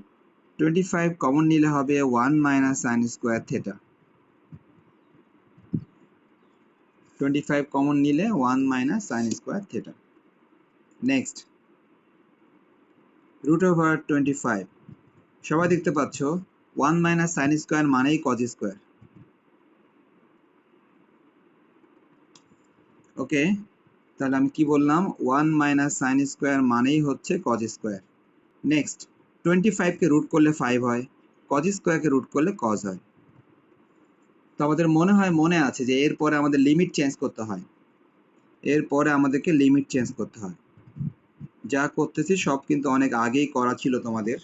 S1: 25 কমন নিলে হবে 1 minus sine square theta. 25 common নিলে 1 minus sine square theta. Next root over 25, সবাই দেখতে পাচ্ছ 1 মাইনাস সাইন স্কোয়ার মানেই কজ স্কোয়ার। ওকে, তাহলে আমি কি বললাম, 1 মাইনাস সাইন স্কোয়ার মানেই হচ্ছে কজ স্কোয়ার। নেক্সট 25 কে রুট করলে 5 হয়, কজ স্কোয়ারকে রুট করলে কজ হয়। তো আমাদের মনে আছে যে এরপরে আমাদের লিমিট চেঞ্জ করতে হয়, এরপরে আমাদেরকে লিমিট চেঞ্জ করতে হয়। যা করতেছি সব কিন্তু অনেক আগেই করা ছিল তোমাদের,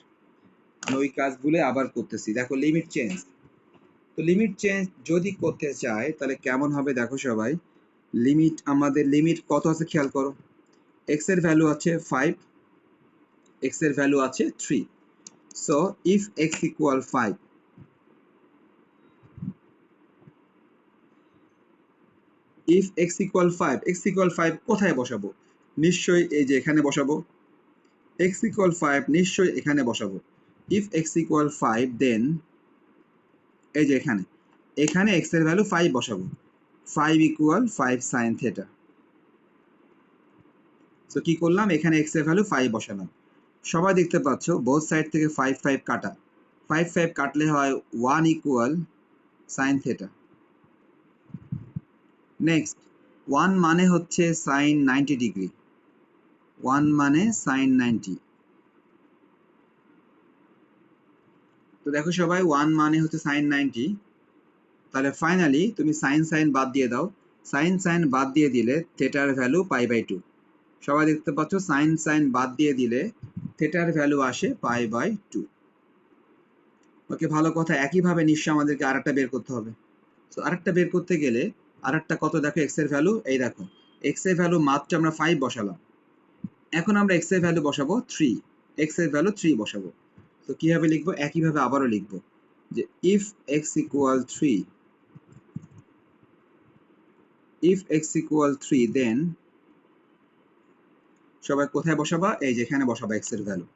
S1: ওই কাজগুলো আবার করতেছি। দেখো লিমিট চেঞ্জ, তো লিমিট চেঞ্জ যদি করতে চাই তাহলে কেমন হবে দেখো সবাই, আমাদের লিমিট কত আছে খেয়াল করো, এক্স এর ভ্যালু আছে 5, এক্স এর ভ্যালু আছে 3। So if x equal 5, if x equal 5, x equal 5 কোথায় বসাবো? নিশ্চয়ই এই যে এখানে বসাবো। এক্স ইকুয়াল 5 নিশ্চয়ই এখানে বসাবো। ইফ এক্স ইকুয়াল 5 দেন এই যে এখানে এক্স এর ভ্যালু 5 বসাবো। 5 ইকুয়াল 5 সাইন থেটা। সো কি করলাম, এখানে x এর ভ্যালু 5 বসালাম। সবাই দেখতে পাচ্ছ বোথ সাইড থেকে 5 5 কাটা, 5 5 কাটলে হয় 1 ইকুয়াল সাইন থেটা। নেক্সট 1 মানে হচ্ছে সাইন 90 ডিগ্রি, 1 মানে সাইন 90। তো দেখো সবাই 1 মানে হচ্ছে সাইন 90। তাহলে ফাইনালি তুমি সাইন সাইন বাদ দিয়ে দাও, সাইন সাইন বাদ দিয়ে দিলে থেটার ভ্যালু π/2। সবাই দেখতে পাচ্ছ সাইন সাইন বাদ দিয়ে দিলে থেটার ভ্যালু আসে π/2। ওকে, ভালো কথা। একইভাবে নিশ্চয় আমাদেরকে আরেকটা বের করতে হবে। সো আরেকটা বের করতে গেলে আরেকটা কত দেখো, এক্স এর ভ্যালু, এই দেখো এক্স এর ভ্যালু মাত্র আমরা 5 বসালাম। এখন আমরা এক্স এর ভ্যালু বসাবো 3, এক্স এর ভ্যালু 3 বসাবো। তো কিভাবে লিখবো, একইভাবে আবারও লিখবো যে if x equal 3, if x equal 3 then সবাই কোথায় বসাবা, এই যে এখানে বসাবা x এর ভ্যালু।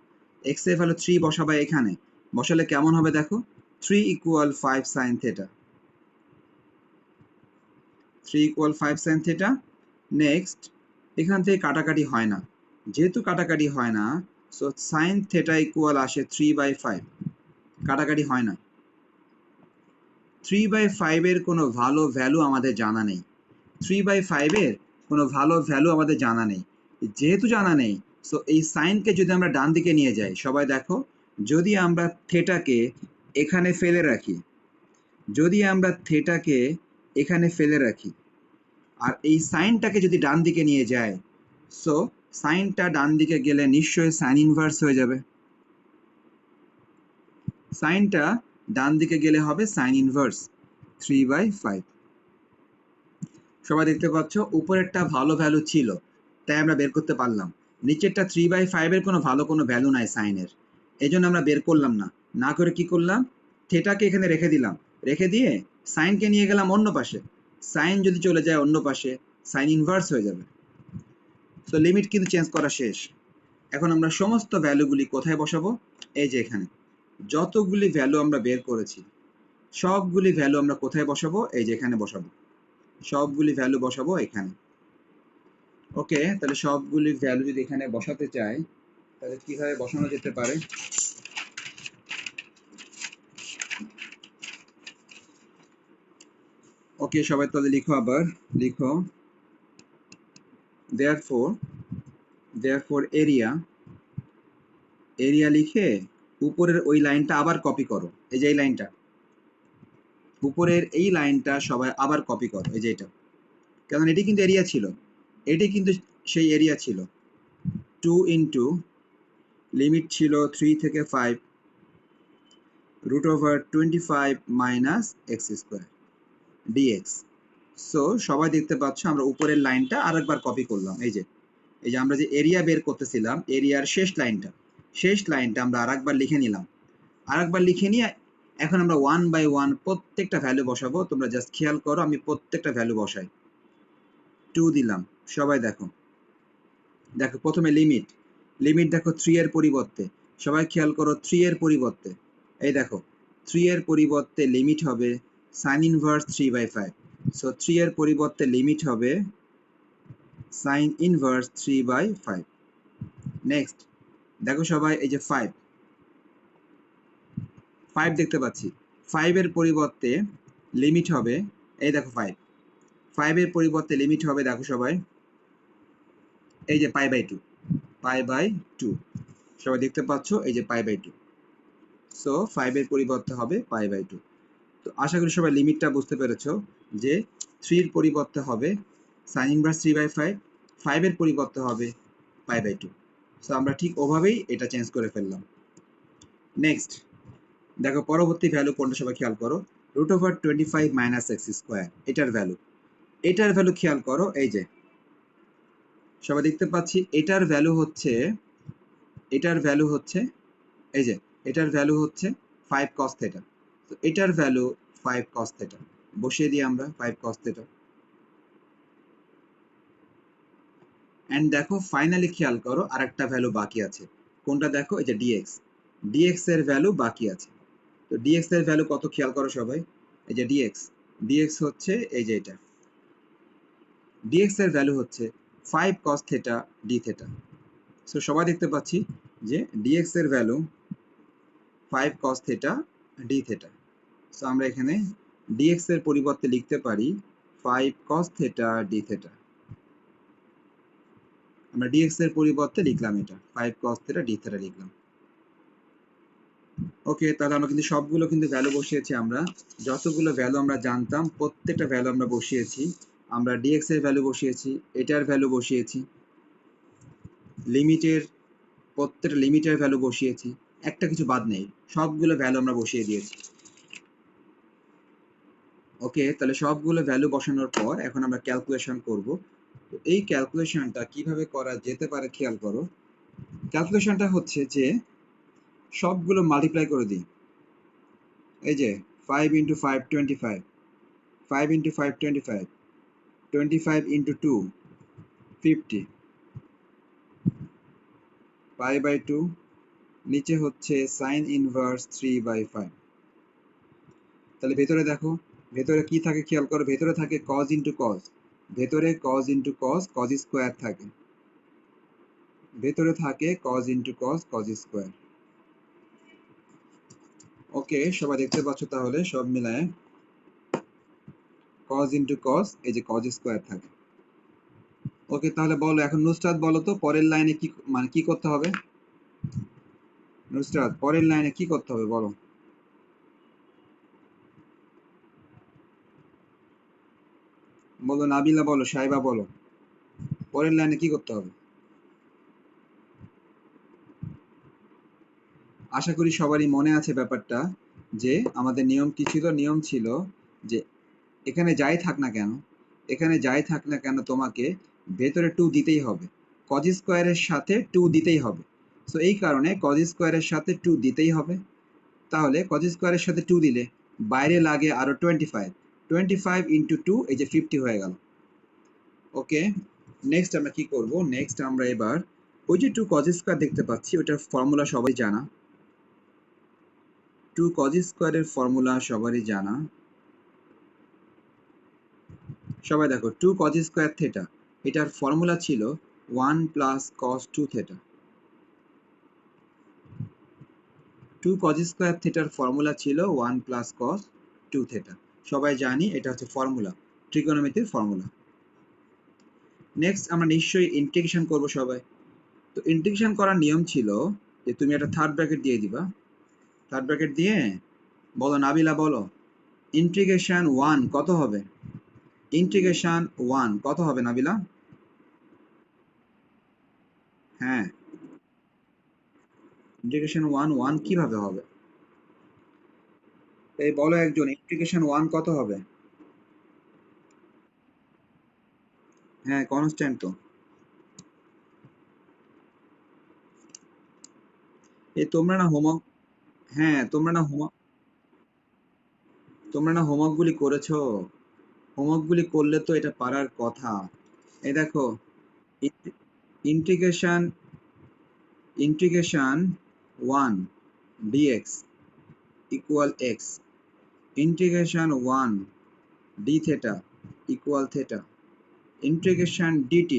S1: x এর ভ্যালু 3 বসাবা এখানে, বসালে কেমন হবে দেখো, 3 equal 5 sin theta, 3 equal 5 sin theta। Next এখান থেকে কাটাকাটি হয় না, যেহেতু কাটাকাটি হয় না সো sin theta ইকুয়াল আসে 3/5, কাটাকাটি হয় না। 3/5 এর কোনো ভালো ভ্যালু আমাদের জানা নেই, 3/5 এর কোনো ভালো ভ্যালু আমাদের জানা নেই। যেহেতু জানা নেই সো এই সাইনকে যদি আমরা ডান দিকে নিয়ে যাই, সবাই দেখো যদি আমরা থেটাকে এখানে ফেলে রাখি, যদি আমরা থেটাকে এখানে ফেলে রাখি আর এই সাইনটাকে যদি ডান দিকে নিয়ে যাই, সো সাইনটা ডান দিকে গেলে নিশ্চয়ই সাইন ইনভার্স হয়ে যাবে। সাইনটা ডান দিকে গেলে হবে সাইন ইনভার্স 3/5। সবাই দেখতে পাচ্ছ উপরেরটা ভালো ভ্যালু ছিল তাই আমরা বের করতে পারলাম, নিচেরটা 3/5 এর কোনো ভালো কোনো ভ্যালু নাই সাইনের, এই জন্য আমরা বের করলাম না। না করে কি করলাম, থেটাকে এখানে রেখে দিলাম, রেখে দিয়ে সাইনকে নিয়ে গেলাম অন্য পাশে। সাইন যদি চলে যায় অন্য পাশে সাইন ইনভার্স হয়ে যাবে। সো লিমিট কিন্তু চেঞ্জ করা শেষ। এখন আমরা সমস্ত ভ্যালুগুলি কোথায় বসাবো, এই যে এখানে যতগুলি ভ্যালু আমরা বের করেছি সবগুলি ভ্যালু আমরা কোথায় বসাবো, এই যে এখানে বসাবো, সবগুলি ভ্যালু বসাবো এখানে। ওকে, তাহলে সবগুলি ভ্যালু যদি এখানে বসাতে চাই তাহলে কিভাবে বসানো যেতে পারে, ওকে সবাই তাহলে লিখো, আবার লিখো therefore এরিয়া লিখে উপরের ওই লাইনটা আবার কপি করো, এই যে এই লাইনটা, উপরের এই লাইনটা সবাই আবার কপি করো, এই যে এটা, কারণ এটি কিন্তু এরিয়া ছিল, এটি কিন্তু সেই এরিয়া ছিল। 2 ইন্টু লিমিট ছিল 3 থেকে 5 √25 minus x square d x. So সবাই দেখতে পাচ্ছ আমরা উপরের লাইনটা আরেকবার কপি করলাম, এই যে আমরা যে এরিয়া বের করতেছিলাম এরিয়ার শেষ লাইনটা আমরা আরেকবার লিখে নিলাম, আরেকবার লিখে নিয়ে এখন আমরা 1/1 প্রত্যেকটা ভ্যালু বসাবো। তোমরা জাস্ট খেয়াল করো আমি প্রত্যেকটা ভ্যালু বসাই। 2 দিলাম, সবাই দেখো প্রথমে লিমিট দেখো 3 এর পরিবর্তে, সবাই খেয়াল করো 3 এর পরিবর্তে, এই দেখো 3 এর পরিবর্তে লিমিট হবে sin ইনভার্স 3/5। সো 3 এর পরিবর্তে লিমিট হবে sin ইনভার্স 3/5। নেক্সট দেখো সবাই এই যে 5 দেখতে পাচ্ছি, 5 এর পরিবর্তে লিমিট হবে, এই দেখো 5 এর পরিবর্তে লিমিট হবে দেখো সবাই এই যে π/2 সবাই দেখতে পাচ্ছ এই যে π/2। সো 5 এর পরিবর্তে হবে π/2। তো আশা করি সবাই লিমিটটা বুঝতে পেরেছো যে 3 এর পরিবর্তে হবে sin ইনভার্স 3/5, 5 এর পরিবর্তে হবে π/2। সো আমরা ঠিক ওভাবেই এটা চেঞ্জ করে ফেললাম। নেক্সট দেখো পরবর্তী ভ্যালু কোনটা সবাই খেয়াল করো, √25 মাইনাস এক্স স্কোয়ার, এটার ভ্যালু খেয়াল করো, এই যে সবাই দেখতে পাচ্ছি এটার ভ্যালু হচ্ছে এই যে এটার ভ্যালু হচ্ছে 5 cos theta। তো এটার ভ্যালু 5 cos theta বসিয়ে দিই আমরা 5 cos theta। এন্ড দেখো ফাইনালি খেয়াল করো আরেকটা ভ্যালু বাকি আছে, কোনটা দেখো, এই যে dx এর ভ্যালু বাকি আছে। তো dx এর ভ্যালু কত খেয়াল করো সবাই, এই যে dx হচ্ছে এই যে এটা dx এর ভ্যালু হচ্ছে 5 cos theta d theta। So সবাই দেখতে পাচ্ছি যে dx এর value 5 cos theta d theta। So আমরা এখানে dx এর পরিবর্তে লিখতে পারি 5 cos theta d theta। আমরা dx এর পরিবর্তে লিখলাম এটা 5 cos theta d theta লিখলাম। ওকে, তাহলে আমরা কিন্তু সবগুলো কিন্তু ভ্যালু বসিয়েছি। আমরা যতগুলো ভ্যালু আমরা জানতাম প্রত্যেকটা ভ্যালু আমরা বসিয়েছি। আমরা dx এর ভ্যালু বসিয়েছি, এটার ভ্যালু বসিয়েছি, লিমিটের প্রত্যেকটা লিমিটের ভ্যালু বসিয়েছি, একটা কিছু বাদ নেই, সবগুলো ভ্যালু আমরা বসিয়ে দিয়েছি। ওকে, তাহলে সবগুলো ভ্যালু বসানোর পর এখন আমরা ক্যালকুলেশন করব। তো এই ক্যালকুলেশনটা কিভাবে করা যেতে পারে খেয়াল করো। ক্যালকুলেশনটা হচ্ছে যে সবগুলো মাল্টিপ্লাই করে দিই। এই যে 5 into 5 25, 5 into 5 25, 25 into 2 50, pi by 2, নিচে হচ্ছে sin inverse 3/5। তাহলে ভেতরে দেখো, ভেতরে কি থাকে খেয়াল করো, ভেতরে থাকে cos into cos, ভেতরে cos into cos, cos square থাকে, ভেতরে থাকে cos into cos, cos square. Okay, সবাই দেখতে পাচ্ছ তাহলে সব মিলায় cos into cos, এই যে cos স্কয়ার থাকে। ওকে, তাহলে বলো এখন নুসরাত বলো তো পরের লাইনে কি মানে কি করতে হবে। নুসরাত পরের লাইনে কি করতে হবে বলো। বলো নাবিলা, বলো সাইবা, বলো পরের লাইনে কি করতে হবে। আশা করি সবারই মনে আছে ব্যাপারটা, যে আমাদের নিয়ম কি ছিল। নিয়ম ছিল যে এখানে যাই থাক না কেন, এখানে যাই থাক না কেন তোমাকে ভেতরে 2 দিতেই হবে, cos স্কয়ারের সাথে 2 দিতেই হবে। সো এই কারণে cos স্কয়ারের সাথে 2 দিতেই হবে। তাহলে cos স্কয়ারের সাথে 2 দিলে বাইরে লাগে আরো 25, 25 into 2 এই যে 50 হয়ে গেল। ওকে, নেক্সট আমরা কি করব, নেক্সট আমরা এবার ওই যে 2 cos স্কয়ার দেখতে পাচ্ছি ওটার ফর্মুলা সবাই জানা। 2 cos স্কয়ারের ফর্মুলা সবারই জানা। সবাই দেখো 2 cos স্কয়ার থিটা, এটার ফর্মুলা ছিল 1 plus cos 2 theta. 2 cos square থিটার ফর্মুলা ছিল 1 প্লাস cos 2 থিটা। সবাই জানি এটা হচ্ছে ফর্মুলা, ট্রিগোনোমেট্রির ফর্মুলা। নেক্সট আমরা নিশ্চয়ই ইন্টিগ্রেশন করব সবাই। তো ইন্টিগ্রেশন করার নিয়ম ছিল যে তুমি একটা থার্ড ব্র্যাকেট দিয়ে দিবা। থার্ড ব্র্যাকেট দিয়ে বলো নাবিলা, বলো ইন্টিগ্রেশন 1 কত হবে। ইন্টিগ্রেশন 1 কত হবে নাবিলা। হ্যাঁ, ইন্টিগ্রেশন 1 কিভাবে হবে এই বলো একজন, ইন্টিগ্রেশন 1 কত হবে। হ্যাঁ, কনস্ট্যান্ট তো। এই তোমরা না হোমওয়ার্ক, হ্যাঁ তোমরা না হোমওয়ার্ক গুলি করেছো। হোমওয়ার্ক গুলি করলে তো এটা পারার কথা। এই দেখো, integration integration 1 dx equal x, integration 1 d theta equal theta, integration dt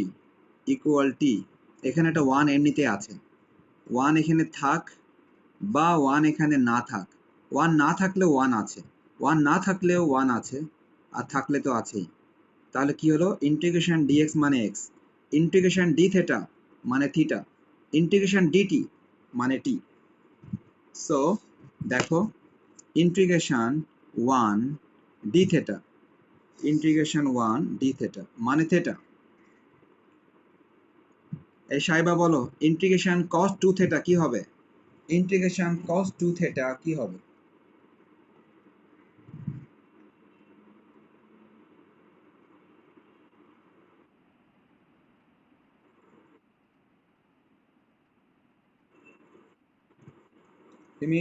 S1: equal t। এখানে একটা 1 এমনিতে আছে, 1 এখানে থাক বা 1 এখানে না থাক, 1 না থাকলেও 1 আছে, 1 না থাকলেও 1 আছে, আর থাকলে তো আছেই। তাহলে কি হলো, ইন্টিগ্রেশন dx মানে x, ইন্টিগ্রেশন d theta মানে থিটা, ইন্টিগ্রেশন dt মানে t। সো দেখো, integration 1 d theta, integration 1 d theta মানে থিটা। এই সাইবা বলো ইন্টিগ্রেশন cos 2 theta কি হবে। ইন্টিগ্রেশন cos 2 theta কি হবে। তুমি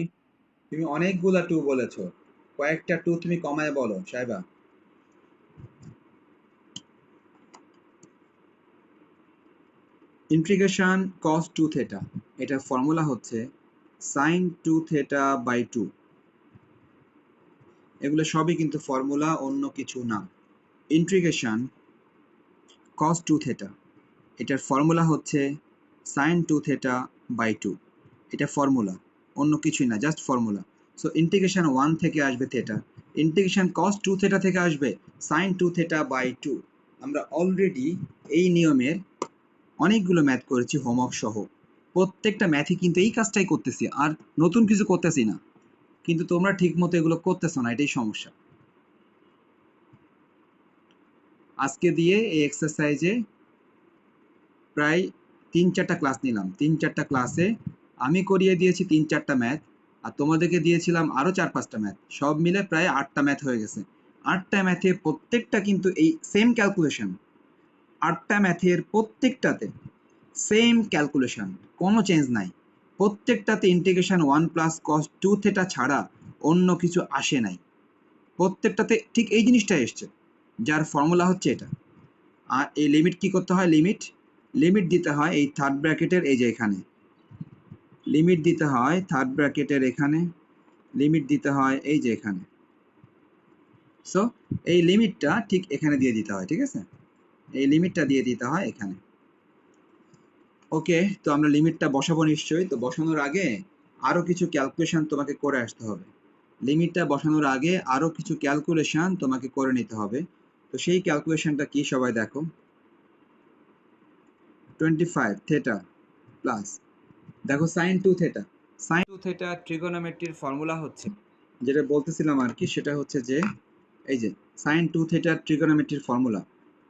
S1: তুমি অনেকগুলা 2 বলেছো, কয়েকটা 2 তুমি কমায় বলো সাইবা। ইন্টিগ্রেশন cos 2 theta, এটার ফর্মুলা হচ্ছে sin 2 theta বাই 2। এগুলো সবই কিন্তু ফর্মুলা, অন্য কিছু না। ইন্টিগ্রেশন cos 2 theta, এটার ফর্মুলা হচ্ছে sin 2 theta by 2, এটা ফর্মুলা, অন্য কিছুই না, জাস্ট ফর্মুলা। সো ইন্টিগ্রেশন 1 থেকে আসবে থিটা, ইন্টিগ্রেশন cos 2 theta থেকে আসবে sin 2 theta by 2। আমরা অলরেডি এই নিয়মের অনেকগুলো ম্যাথ করেছি হোমওয়ার্ক সহ, প্রত্যেকটা ম্যাথই কিন্তু এই কাজটাই করতেছি, আর নতুন কিছু করতেছি না, কিন্তু তোমরা ঠিক মতো এগুলো করতেছো না, এটাই সমস্যা। আজকে দিয়ে এই এক্সারসাইজে প্রায় 3-4টা ক্লাস নিলাম, 3-4টা ক্লাসে আমি করিয়ে দিয়েছি 3-4টা ম্যাথ, আর তোমাদেরকে দিয়েছিলাম আরো 4-5টা ম্যাথ, সব মিলে প্রায় 8টা ম্যাথ হয়ে গেছে। 8টা ম্যাথে প্রত্যেকটা কিন্তু এই সেম ক্যালকুলেশন, 8টা ম্যাথের প্রত্যেকটাতে সেম ক্যালকুলেশন, কোনো চেঞ্জ নাই, প্রত্যেকটাতে ইন্টিগ্রেশন 1 প্লাস কস 2 থিটা ছাড়া অন্য কিছু আসে নাই, প্রত্যেকটাতে ঠিক এই জিনিসটাই এসছে, যার ফর্মুলা হচ্ছে এটা। আর এই লিমিট কি করতে হয়, লিমিট দিতে হয় এই থার্ড ব্র্যাকেটের এই যে এখানে, লিমিট দিতে হয় থার্ড ব্র্যাকেটের এখানে, লিমিট দিতে হয় এই যে এখানে। সো এই লিমিটটা ঠিক এখানে দিয়ে দিতে হয়, ঠিক আছে, এই লিমিটটা দিয়ে দিতে হয় এখানে। ওকে, তো আমরা লিমিটটা বসাবো নিশ্চয়ই, তো বসানোর আগে আরো কিছু ক্যালকুলেশন তোমাকে করে আসতে হবে, লিমিটটা বসানোর আগে আরো কিছু ক্যালকুলেশন তোমাকে করে নিতে হবে। তো সেই ক্যালকুলেশনটা কি সবাই দেখো, 25 থেটা প্লাস, দেখো sin 2 থেটা, sin 2 থেটা ট্রিগোনোমেট্রির ফর্মুলা হচ্ছে, যেটা বলতেছিলাম আর কি, সেটা হচ্ছে যে এই যে sin 2 থেটা ট্রিগোনোমেট্রির formula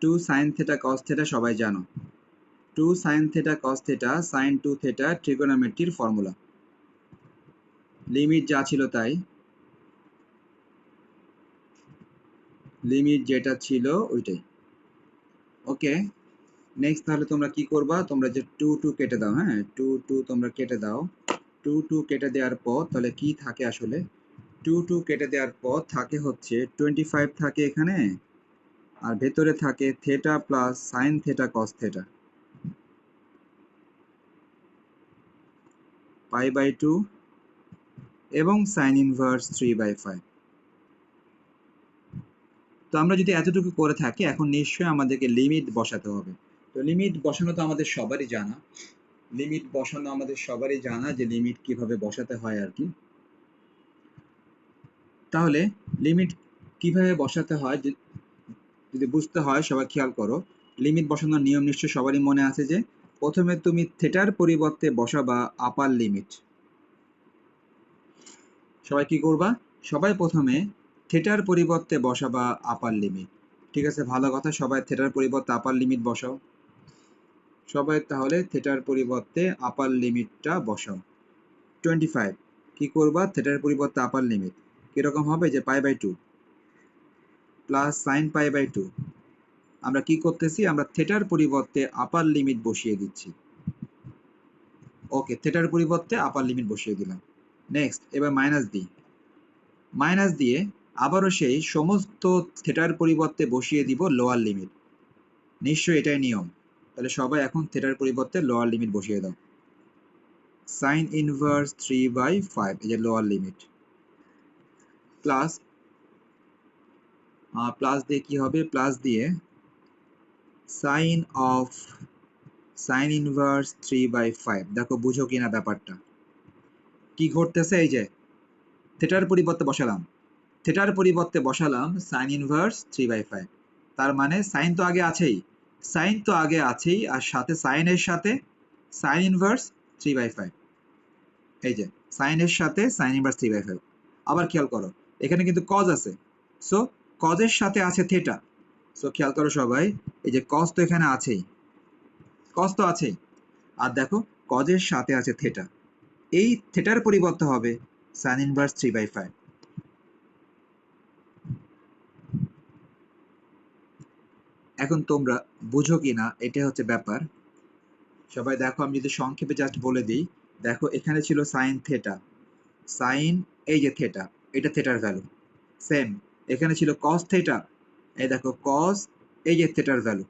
S1: 2 sin theta cos theta, সবাই জানো 2 sin theta cos theta sin 2 theta ট্রিগোনোমেট্রির ফর্মুলা, লিমিট যা ছিল তাই, লিমিট যেটা ছিল ওইটাই। ওকে, নেক্সট তাহলে তোমরা কি করবা, তোমরা যে 2 কেটে দাও, হ্যাঁ 2 তোমরা কেটে দাও, 2 কেটে দেওয়ার পর তাহলে কি থাকে আসলে, 2 কেটে দেওয়ার পর থাকে হচ্ছে 25 থাকে এখানে, আর ভেতরে থাকে theta plus sine theta cos theta pi by 2 এবং সাইন ইনভার্স 3/5। তো আমরা যদি এতটুকু করে থাকি, এখন নিশ্চয়ই আমাদেরকে লিমিট বসাতে হবে। তো লিমিট বসানো তো আমাদের সবারই জানা, লিমিট বসানো আমাদের সবারই জানা যে লিমিট কিভাবে বসাতে হয় আর কি। তাহলে লিমিট কিভাবে বসাতে হয় যদি বুঝতে হয়, সবাই খেয়াল করো, লিমিট বসানোর নিয়ম নিশ্চয়ই সবারই মনে আছে, যে প্রথমে তুমি থেটার পরিবর্তে বসাবা আপার লিমিট। সবাই কি করবা, সবাই প্রথমে থেটার পরিবর্তে বসাবা আপার লিমিট, ঠিক আছে, ভালো কথা, সবাই থেটার পরিবর্তে আপার লিমিট বসাও, সবাই তাহলে থেটার পরিবর্তে আপার লিমিটটা বসাও। 25 কি করবা, থেটার পরিবর্তে আপার লিমিট কিরকম হবে, যে pi by 2 plus sine pi by 2, আমরা কি করতেছি, আমরা থেটার পরিবর্তে আপার লিমিট বসিয়ে দিচ্ছি। ওকে, থেটার পরিবর্তে আপার লিমিট বসিয়ে দিলাম। নেক্সট এবার মাইনাস দিয়ে আবারও সেই সমস্ত থেটার পরিবর্তে বসিয়ে দিব লোয়ার লিমিট, নিশ্চয়ই এটাই নিয়ম। তাহলে সবাই এখন থেটার পরিবর্তে লোয়ার লিমিট বসিয়ে দাও, সাইন ইনভার্স 3/5, এই যে লোয়ার লিমিট, প্লাস প্লাস দিয়ে কি হবে, প্লাস দিয়ে সাইন অফ সাইন ইনভার্স 3/5। দেখো বুঝো কিনা ব্যাপারটা কি ঘটতেছে, এই যে থেটার পরিবর্তে বসালাম, থেটার পরিবর্তে বসালাম সাইন ইনভার্স 3/5, তার মানে সাইন তো আগে আছেই, সাইন তো আগে আছেই, আর সাথে সাইনের সাথে সাইন ইনভার্স 3/5, এই যে সাইনের সাথে সাইন ইনভার্স 3/5। আবার খেয়াল করো এখানে কিন্তু কজ আছে, সো কজের সাথে আছে থেটা, সো খেয়াল করো সবাই, এই যে কজ তো এখানে আছেই, কজ তো আছেই, আর দেখো কজের সাথে আছে থেটা, এই থেটার পরিবর্তে হবে সাইন ইনভার্স 3/5। এখন তোমরা বুঝো কিনা এটা হচ্ছে ব্যাপার, সবাই দেখো আমি যদি সংক্ষেপে জাস্ট বলে দিই, দেখো এখানে ছিল সাইন থেটা, সাইন এই যে থেটা, এটা থেটার ভ্যালু, সেম এখানে ছিল কস থেটা, এই দেখো কস এই যে থেটার ভ্যালু।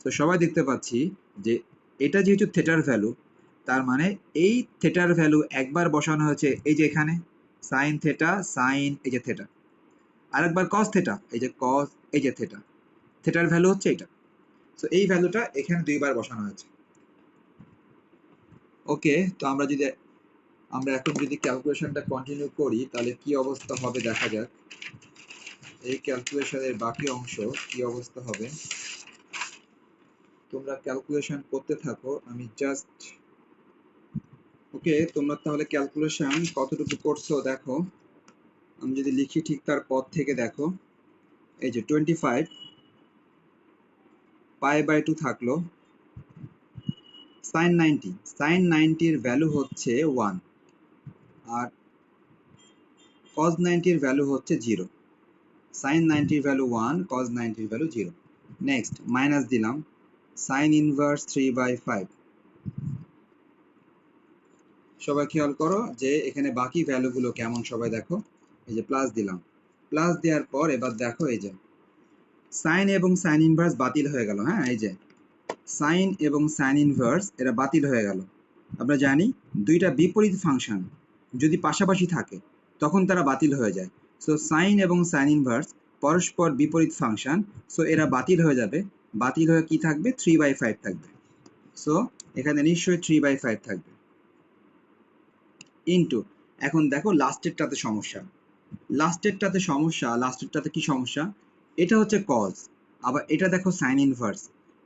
S1: তো সবাই দেখতে পাচ্ছি যে এটা যেহেতু থেটার ভ্যালু, তার মানে এই থেটার ভ্যালু একবার বসানো হয়েছে এই যে এখানে সাইন থেটা, সাইন এই যে থেটা, আরেকবার কস থেটা, এই যে কস এই যে থেটা, থেটার ভ্যালু হচ্ছে এটা। সো এই ভ্যালুটা এখানে দুইবার বসানো হয়েছে। ওকে, তো আমরা এখন যদি ক্যালকুলেশনটা কন্টিনিউ করি তাহলে কি অবস্থা হবে দেখা যাক। এই ক্যালকুলেশনের বাকি অংশ কি অবস্থা হবে, তোমরা ক্যালকুলেশন করতে থাকো, আমি জাস্ট ওকে তোমরা তাহলে ক্যালকুলেশন কতটুকু করছো দেখো। আমি যদি লিখি ঠিক তার পর থেকে দেখো, এই যে 25 π/2 থাকলো, sin 90 এর ভ্যালু হচ্ছে 1 আর cos 90 এর ভ্যালু হচ্ছে 0। sin 90 এর ভ্যালু 1, cos 90 এর ভ্যালু 0। নেক্সট মাইনাস দিলাম sin ইনভার্স 3/5। সবাই খেয়াল করো যে এখানে বাকি ভ্যালুগুলো কেমন, সবাই দেখো, এই যে প্লাস দিলাম, প্লাস দেওয়ার পর এবার দেখো এই যে সাইন এবং সাইন ইনভার্স বাতিল হয়ে গেল। হ্যাঁ, এই যে সাইন এবং সাইন ইনভার্স এরা বাতিল হয়ে গেল। আমরা জানি দুইটা বিপরীত ফাংশন যদি পাশাপাশি থাকে তখন তারা বাতিল হয়ে যায়। সো সাইন এবং সাইন ইনভার্স পরস্পর বিপরীত ফাংশন, সো এরা বাতিল হয়ে যাবে। বাতিল হয়ে কি থাকবে, 3/5 থাকবে। সো এখানে নিশ্চয়ই 3/5 থাকবে ইনটু, এখন দেখো লাস্টেরটাতে সমস্যা, লাস্টেরটাতে কি সমস্যা, এটা হচ্ছে কজ, আবার এটা দেখো সাইন ইনভার্স।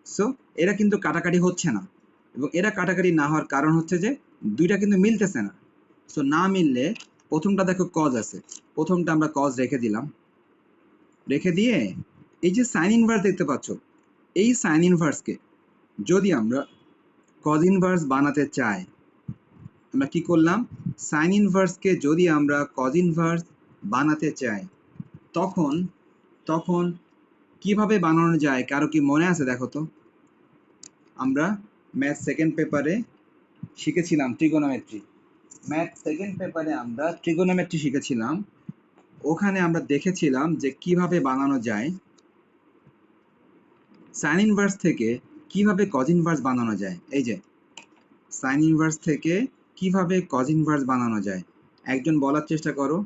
S1: সো এরা কিন্তু কাটাকাটি হচ্ছে না, এবং এরা কাটাকাটি না হওয়ার কারণ হচ্ছে যে দুইটা কিন্তু মিলতেছে না। সো না মিললে প্রথমটা দেখো কজ আছে, প্রথমটা আমরা কজ রেখে দিলাম, রেখে দিয়ে এই যে সাইন ইনভার্স দেখতে পাচ্ছ, এই সাইন ইনভার্সকে যদি আমরা কজ ইনভার্স বানাতে চাই, আমরা কি করলাম, সাইন ইনভার্সকে যদি আমরা কজ ইনভার্স বানাতে চাই তখন তখন কিভাবে বানানো যায়, কারো কি মনে আছে দেখো তো? আমরা ম্যাথ সেকেন্ড পেপারে শিখেছিলাম ট্রিগোনোমেট্রি, ম্যাথ সেকেন্ড পেপারে আমরা ট্রিগোনোমেট্রি শিখেছিলাম, ওখানে আমরা দেখেছিলাম যে কিভাবে বানানো যায় সাইন ইনভার্স থেকে কিভাবে কজ ইনভার্স বানানো যায়। এই যে সাইন ইনভার্স থেকে কিভাবে কজ ইনভার্স বানানো যায়, একজন বলার চেষ্টা করো।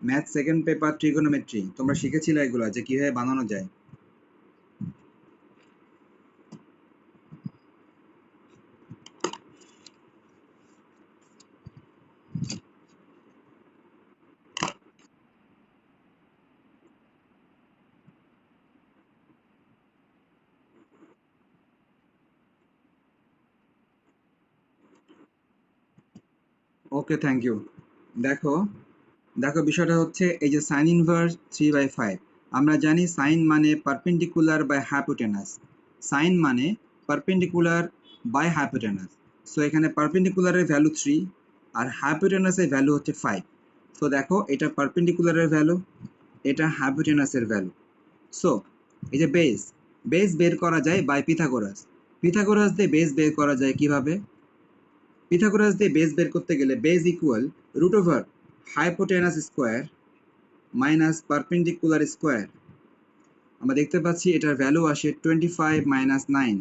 S1: ম্যাথ সেকেন্ড পেপার ট্রিগোনোমেট্রি তোমরা শিখেছিলে এগুলো, যে কিভাবে বানানো যায়। ওকে, থ্যাংক ইউ। দেখো দেখো বিষয়টা হচ্ছে এই যে সাইন ইনভার্স 3/5, আমরা জানি সাইন মানে পারপেন্ডিকুলার বাই হাইপোটেনাস, সাইন মানে পারপেন্ডিকুলার বাই হাইপোটেনাস। সো এখানে পারপেন্ডিকুলারের ভ্যালু 3 আর হাইপোটেনাসের ভ্যালু হচ্ছে 5। সো দেখো এটা পারপেন্ডিকুলারের ভ্যালু, এটা হাইপোটেনাসের ভ্যালু। সো এই যে বেস বের করা যায় বাই পিথাগোরাস, পিথাগোরাস দিয়ে বেস বের করা যায় কিভাবে, পিথাগোরাস দিয়ে বেস বের করতে গেলে base equal root over hypotenuse square minus perpendicular square. আমরা দেখতে পাচ্ছি এটার ভ্যালু আসে 25 minus 9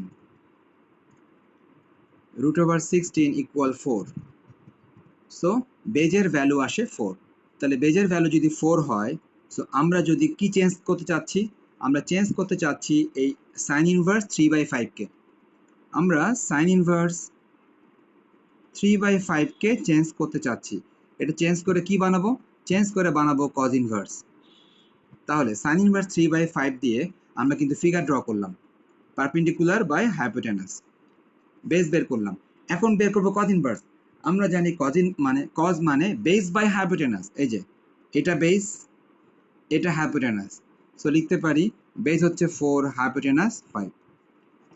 S1: root over 16 equal 4। So বেজের ভ্যালু আসে 4। তাহলে বেজের ভ্যালু যদি 4 হয়, সো আমরা যদি কি চেঞ্জ করতে চাচ্ছি, আমরা চেঞ্জ করতে চাচ্ছি এই সাইন ইনভার্স 3/5 কে, আমরা সাইন ইনভার্স 3/5 কে চেঞ্জ করতে চাচ্ছি। এটা চেঞ্জ করে কি বানাবো, চেঞ্জ করে বানাবো কজ ইনভার্স। তাহলে সাইন ইনভার্স 3/5 দিয়ে আমরা কিন্তু ফিগার ড্র করলাম, পারপেন্ডিকুলার বাই হাইপোটেনাস, বেস বের করলাম। এখন বের করবো কজ ইনভার্স। আমরা জানি কজ মানে বেস বাই হাইপোটেনাস, এই যে এটা বেস, এটা হাইপোটেনাস। সো লিখতে পারি বেস হচ্ছে 4, হাইপোটেনাস 5।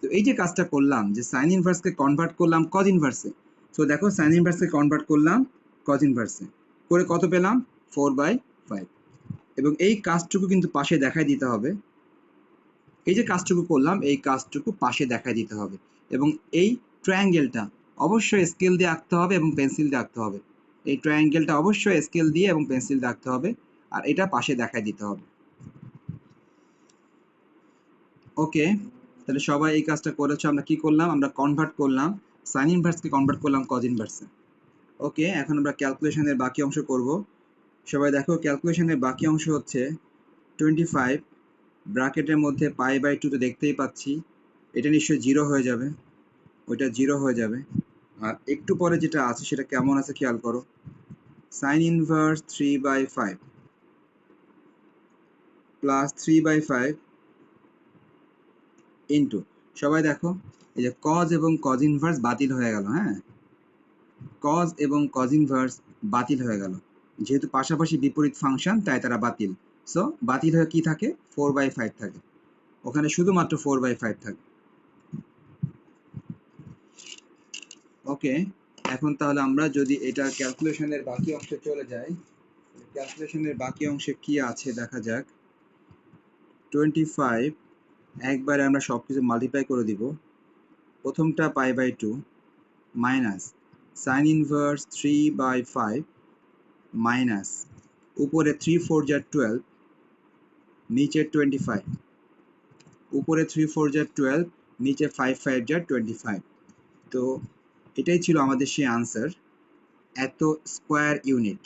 S1: তো এই যে কাজটা করলাম যে সাইন ইনভার্সকে কনভার্ট করলাম কজ ইনভার্সে। সো দেখো সাইন ইনভার্সকে কনভার্ট করলাম কজ ইনভার্সে, করে কত পেলাম, 4/5। এবং এই কাজটুকু কিন্তু পাশে দেখাই দিতে হবে, এই যে কাজটুকু করলাম এই কাজটুকু পাশে দেখাই দিতে হবে। এবং এই ট্রায়াঙ্গেলটা অবশ্যই স্কেল দিয়ে আঁকতে হবে এবং পেন্সিল দিয়ে আঁকতে হবে, এই ট্রায়াঙ্গেলটা অবশ্যই স্কেল দিয়ে এবং পেন্সিল দিয়ে আঁকতে হবে, আর এটা পাশে দেখাই দিতে হবে। ওকে, তাহলে সবাই এই কাজটা করেছো। আমরা কি করলাম, আমরা কনভার্ট করলাম সাইন ইনভার্সকে, কনভার্ট করলাম কজ ইনভার্সে। ওকে, এখন আমরা ক্যালকুলেশনের বাকি অংশ করব। সবাই দেখো ক্যালকুলেশনের বাকি অংশ হচ্ছে 25 ব্র্যাকেটের মধ্যে π/2 তো দেখতেই পাচ্ছি, এটা নিশ্চয়ই 0 হয়ে যাবে, ওইটা 0 হয়ে যাবে। আর একটু পরে যেটা আছে সেটা কেমন আছে খেয়াল করো, sin ইনভার্স 3/5 প্লাস 3/5 ইন্টু, সবাই দেখো এই যে cos এবং cos ইনভার্স বাতিল হয়ে গেল, হ্যাঁ, cos এবং cos ইনভার্স বাতিল হয়ে গেল, যেহেতু পাশাপাশি বিপরীত ফাংশন তাই তারা বাতিল। সো বাতিল হয়ে কি থাকে, 4/5 থাকে, ওখানে শুধুমাত্র 4/5 থাকে। ওকে, এখন তাহলে আমরা যদি এটা ক্যালকুলেশনের বাকি অংশে চলে যাই, ক্যালকুলেশনের বাকি অংশে কি আছে দেখা যাক। 25 একবারে আমরা সবকিছু মাল্টিপ্লাই করে দিব, প্রথমটা π/2 মাইনাস সাইন ইনভার্স 3/5 মাইনাস উপরে 3 4 যা 12, নিচে 25, উপরে 3 4 যা 12, নিচে 5 5 যা 25। তো এটাই ছিল আমাদের সেই আনসার, এত স্কোয়ার ইউনিট।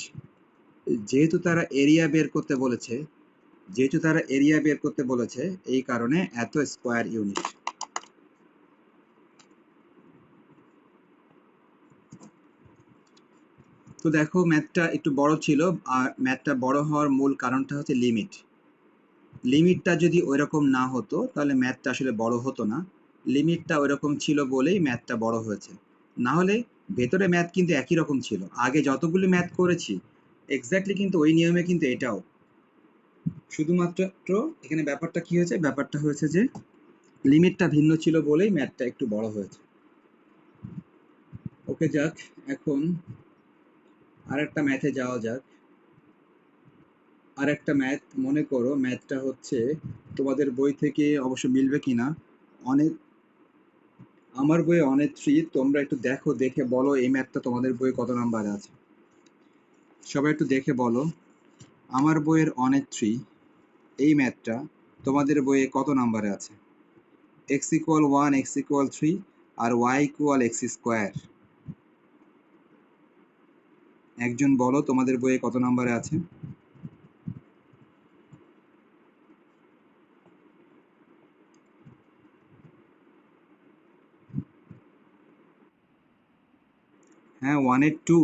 S1: যেহেতু তারা এরিয়া বের করতে বলেছে, এই কারণে এত স্কোয়ার ইউনিট। তো দেখো ম্যাথটা একটু বড় ছিল, আর ম্যাথটা বড় হওয়ার মূল কারণটা হচ্ছে লিমিটটা যদি ওইরকম না হতো তাহলে ম্যাথটা আসলে বড় হতো না, লিমিটটা ওইরকম ছিল বলেই ম্যাথটা বড় হয়েছে। না হলে ভেতরে ম্যাথ কিন্তু একই রকম ছিল, আগে যতগুলি ম্যাথ করেছি এক্স্যাক্টলি কিন্তু ওই নিয়মে কিন্তু এটাও, শুধুমাত্র এখানে ব্যাপারটা কি হয়েছে, ব্যাপারটা হয়েছে যে লিমিটটা ভিন্ন ছিল বলেই ম্যাথটা একটু বড় হয়েছে। ওকে যাক, এখন আরেকটা ম্যাথে যাওয়া যাক। আরেকটা ম্যাথ, মনে করো ম্যাথটা হচ্ছে তোমাদের বই থেকে অবশ্য মিলবে কিনা, অনেক, আমার বইয়ে অনেক 3, তোমরা একটু দেখো, দেখে বলো এই ম্যাথটা তোমাদের বইয়ে কত নাম্বারে আছে। সবাই একটু দেখে বলো আমার বইয়ের অনেক 3 এই ম্যাথটা তোমাদের বইয়ে কত নাম্বারে আছে। x=1, x=3 আর y=x²। একজন বলো তোমাদের বইয়ে কত নাম্বারে আছে। হ্যাঁ, 1 এর 2,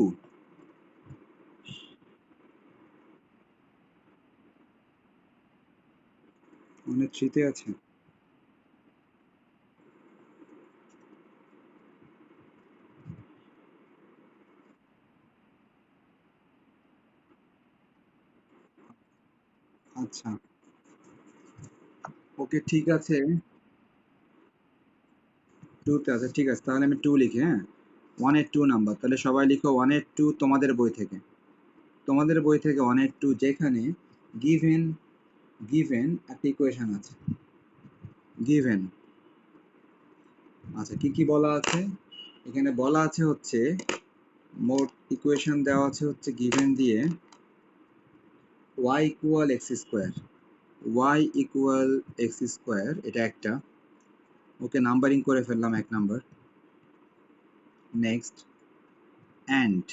S1: 1 এর 3 তে আছে। আচ্ছা, ওকে ঠিক আছে, 2 তে আছে, ঠিক আছে, তাহলে আমি 2 লিখি, হ্যাঁ, 1 এর 2 নাম্বার, তাহলে সবাই লিখো 1 এর 2 তোমাদের বই থেকে, 1 এর 2, যেখানে গিভেন একটা ইকুয়েশন আছে, গিভেন। আচ্ছা, কি কি বলা আছে এখানে, বলা আছে হচ্ছে মোট ইকুয়েশন দেওয়া আছে হচ্ছে গিভেন দিয়ে y=x², y=x², এটা একটা, ওকে নাম্বারিং করে ফেললাম 1 নাম্বার। নেক্সট অ্যান্ড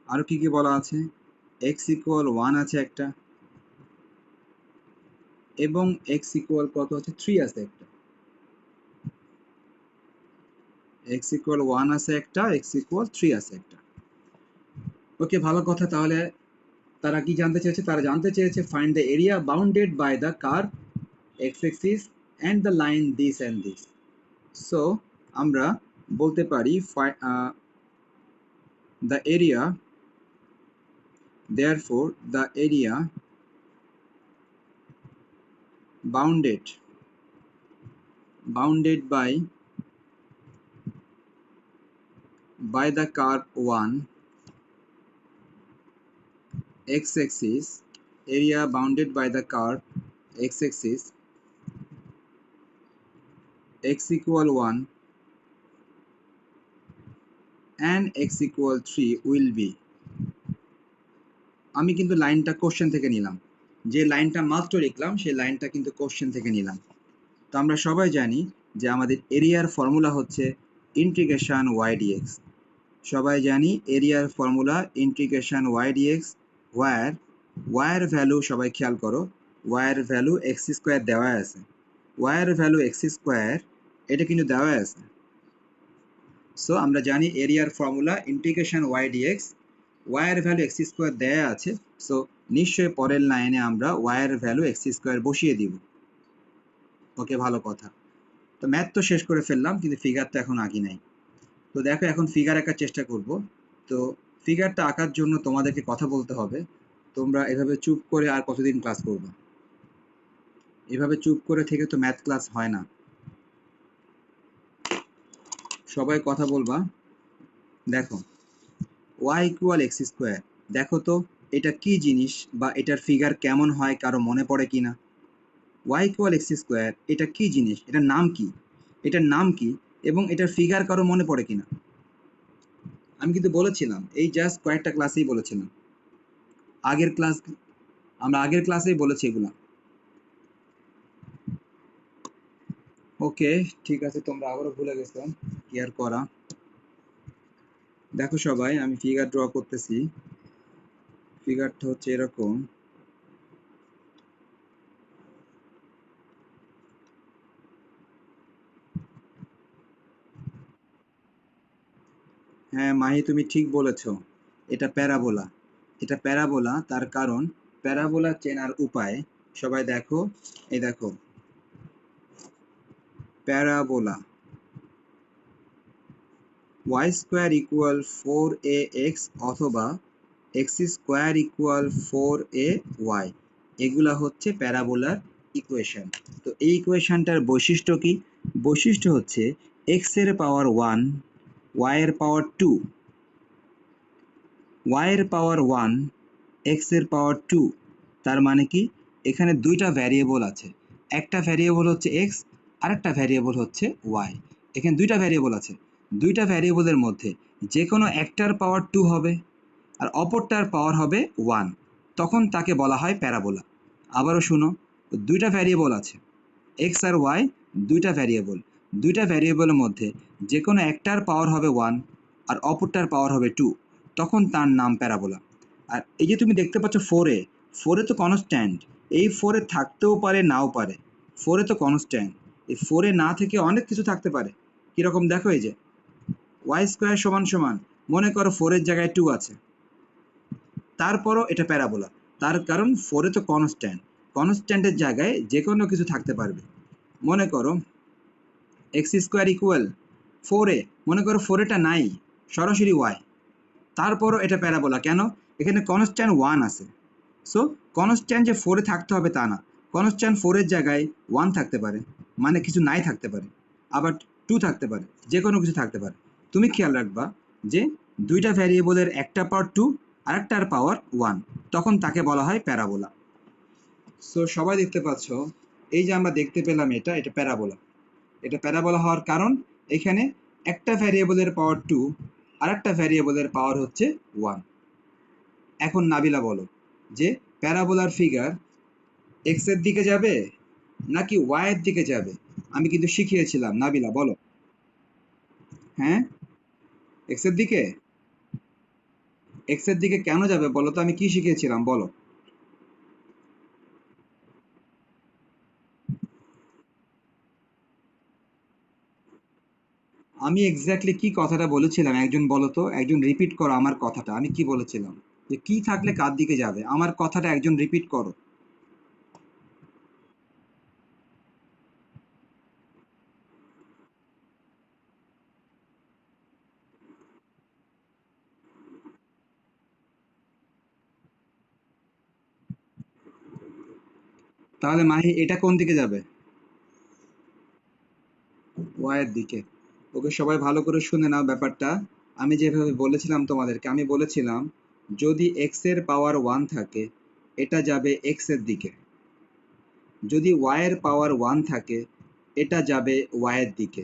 S1: আরো কি কি বলা আছে, x=1 আছে একটা, এবং x=কত আছে, 3 আছে একটা, x=1 আছে একটা, x=3 আছে একটা। ওকে, ভালো কথা। তাহলে তারা কি জানতে চেয়েছে, তারা জানতে চেয়েছে find the area bounded by the curve x axis and the line this and this. So আমরা বলতে পারি the area, therefore the area bounded by the curve 1 x axis, area bounded by the curve x axis x=1 and x=3 will be, আমি কিন্তু লাইনটা question থেকে নিলাম, যে লাইনটা মাত্র লিখলাম সেই লাইনটা কিন্তু কোশ্চেন থেকে নিলাম। তো আমরা সবাই জানি যে আমাদের এরিয়ার ফর্মুলা হচ্ছে ইন্টিগ্রেশন y dx, সবাই জানি এরিয়ার formula integration y dx, y এর ভ্যালু সবাই খেয়াল করো, y এর ভ্যালু x² দেওয়া আছে, y এর ভ্যালু x², এটা কিন্তু দেওয়া আছে। সো আমরা জানি এরিয়ার formula integration y d x, y এর ভ্যালু এক্স স্কোয়ার দেয়া আছে, সো নিশ্চয়ই পরের লাইনে আমরা ওয়াই এর ভ্যালু এক্স স্কোয়ার বসিয়ে দিব। ওকে, ভালো কথা। তো ম্যাথ তো শেষ করে ফেললাম, কিন্তু ফিগার তো এখন আঁকি নাই। তো দেখো, এখন ফিগার আঁকার চেষ্টা করব। তো ফিগারটা আঁকার জন্য তোমাদেরকে কথা বলতে হবে। তোমরা এভাবে চুপ করে আর কতদিন ক্লাস করবে? এভাবে চুপ করে থেকে তো ম্যাথ ক্লাস হয় না। সবাই কথা বলবা। দেখো, y ইকুয়াল এক্স স্কোয়ার, দেখো তো এটা কি জিনিস বা এটার ফিগার কেমন হয়, কারো মনে পড়ে কিনা? y ইকুয়াল এক্স স্কোয়ার এটা কি জিনিস, এটার নাম কি, এটার নাম কি, এবং এটার ফিগার কারো মনে পড়ে কিনা? আমি কিন্তু বলেছিলাম, এই জাস্ট কয়েকটা ক্লাসেই বলেছিলাম, আগের ক্লাস, আমরা আগের ক্লাসেই বলেছি এগুলা। ওকে, ঠিক আছে, তোমরা আবারও ভুলে গেছো, কি আর করা। দেখো সবাই, আমি ফিগার ড্র করতেছি। ফিগারটা হচ্ছে এরকম। হ্যাঁ মাহি, তুমি ঠিক বলেছো, এটা প্যারাবোলা। এটা প্যারাবোলা, তার কারণ প্যারাবোলা চেনার উপায়, সবাই দেখো, এই দেখো, parabola y square equal 4ax অথবা x স্কোয়ার ইকুয়াল 4ay, এগুলা হচ্ছে প্যারাবোলার ইকুয়েশন। তো এই ইকুয়েশনটার বৈশিষ্ট্য কি? বৈশিষ্ট্য হচ্ছে x এর পাওয়ার 1, y এর পাওয়ার 2, y এর পাওয়ার 1, x এর পাওয়ার 2। তার মানে কি, এখানে দুইটা ভ্যারিয়েবল আছে, একটা ভ্যারিয়েবল হচ্ছে x, আরেকটা ভ্যারিয়েবল হচ্ছে y। এখানে দুইটা ভ্যারিয়েবল আছে, দুইটা ভ্যারিয়েবলের মধ্যে যে কোনো একটার পাওয়ার 2 হবে আর অপরটার পাওয়ার হবে 1, তখন তাকে বলা হয় প্যারাবোলা। আবারও শুনো, দুইটা ভ্যারিয়েবল আছে, x আর y, দুইটা ভ্যারিয়েবল, দুইটা ভ্যারিয়েবলের মধ্যে যে কোনো একটার পাওয়ার হবে 1 আর অপরটার পাওয়ার হবে 2, তখন তার নাম প্যারাবোলা। আর এই যে তুমি দেখতে পাচ্ছ 4a, 4a তো কনস্ট্যান্ট, এই 4a থাকতেও পারে নাও পারে, 4a তো কনস্ট্যান্ট, এই 4a না থেকে অনেক কিছু থাকতে পারে। কিরকম দেখো, এই যে y স্কোয়ার সমান সমান, মনে করো 4 এর জায়গায় 2 আছে, তারপরও এটা প্যারাবোলা, তার কারণ 4a তো কনস্ট্যান্ট, কনস্ট্যান্টের জায়গায় যে কোনো কিছু থাকতে পারবে। মনে করো এক্স স্কোয়ার ইকুয়াল 4a, মনে করো 4a নাই, সরাসরি y, তারপরও এটা প্যারাবোলা। কেন? এখানে কনস্ট্যান্ট 1 আছে। সো কনস্ট্যান্ট যে 4 এ থাকতে হবে তা না, কনস্ট্যান্ট 4 এর জায়গায় 1 থাকতে পারে, মানে কিছু নাই থাকতে পারে, আবার 2 থাকতে পারে, যে কোনো কিছু থাকতে পারে। তুমি খেয়াল রাখবা যে দুইটা ভ্যারিয়েবলের একটা পাওয়ার 2 আর একটার পাওয়ার 1, তখন তাকে বলা হয় প্যারাবোলা। সো সবাই দেখতে পাচ্ছ, এই যে আমরা দেখতে পেলাম, এটা এটা প্যারাবোলা। এটা প্যারাবোলা হওয়ার কারণ এখানে একটা ভ্যারিয়েবলের পাওয়ার 2 আর একটা ভ্যারিয়েবলের পাওয়ার হচ্ছে 1। এখন নাবিলা বলো যে প্যারাবোলার ফিগার এক্স এর দিকে যাবে নাকি ওয়াই এর দিকে যাবে? আমি কিন্তু শিখিয়েছিলাম, নাবিলা বলো। হ্যাঁ, এক্স এর দিকে। এক্স এর দিকে কেন যাবে বলো তো, আমি কি শিখিয়েছিলাম বলো। আমি এক্স্যাক্টলি কি কথাটা বলেছিলাম, একজন বলো তো, একজন রিপিট করো আমার কথাটা, আমি কি বলেছিলাম, যে কি থাকলে কার দিকে যাবে, আমার কথাটা একজন রিপিট করো। তাহলে মাহি, এটা কোন দিকে যাবে? ওয়াই এর দিকে। ওকে, সবাই ভালো করে শুনে নাও ব্যাপারটা। আমি যেভাবে বলেছিলাম তোমাদেরকে, আমি বলেছিলাম যদি এক্স এর পাওয়ার 1 থাকে, এটা যাবে এক্স এর দিকে, যদি ওয়াই এর পাওয়ার 1 থাকে, এটা যাবে ওয়াই এর দিকে।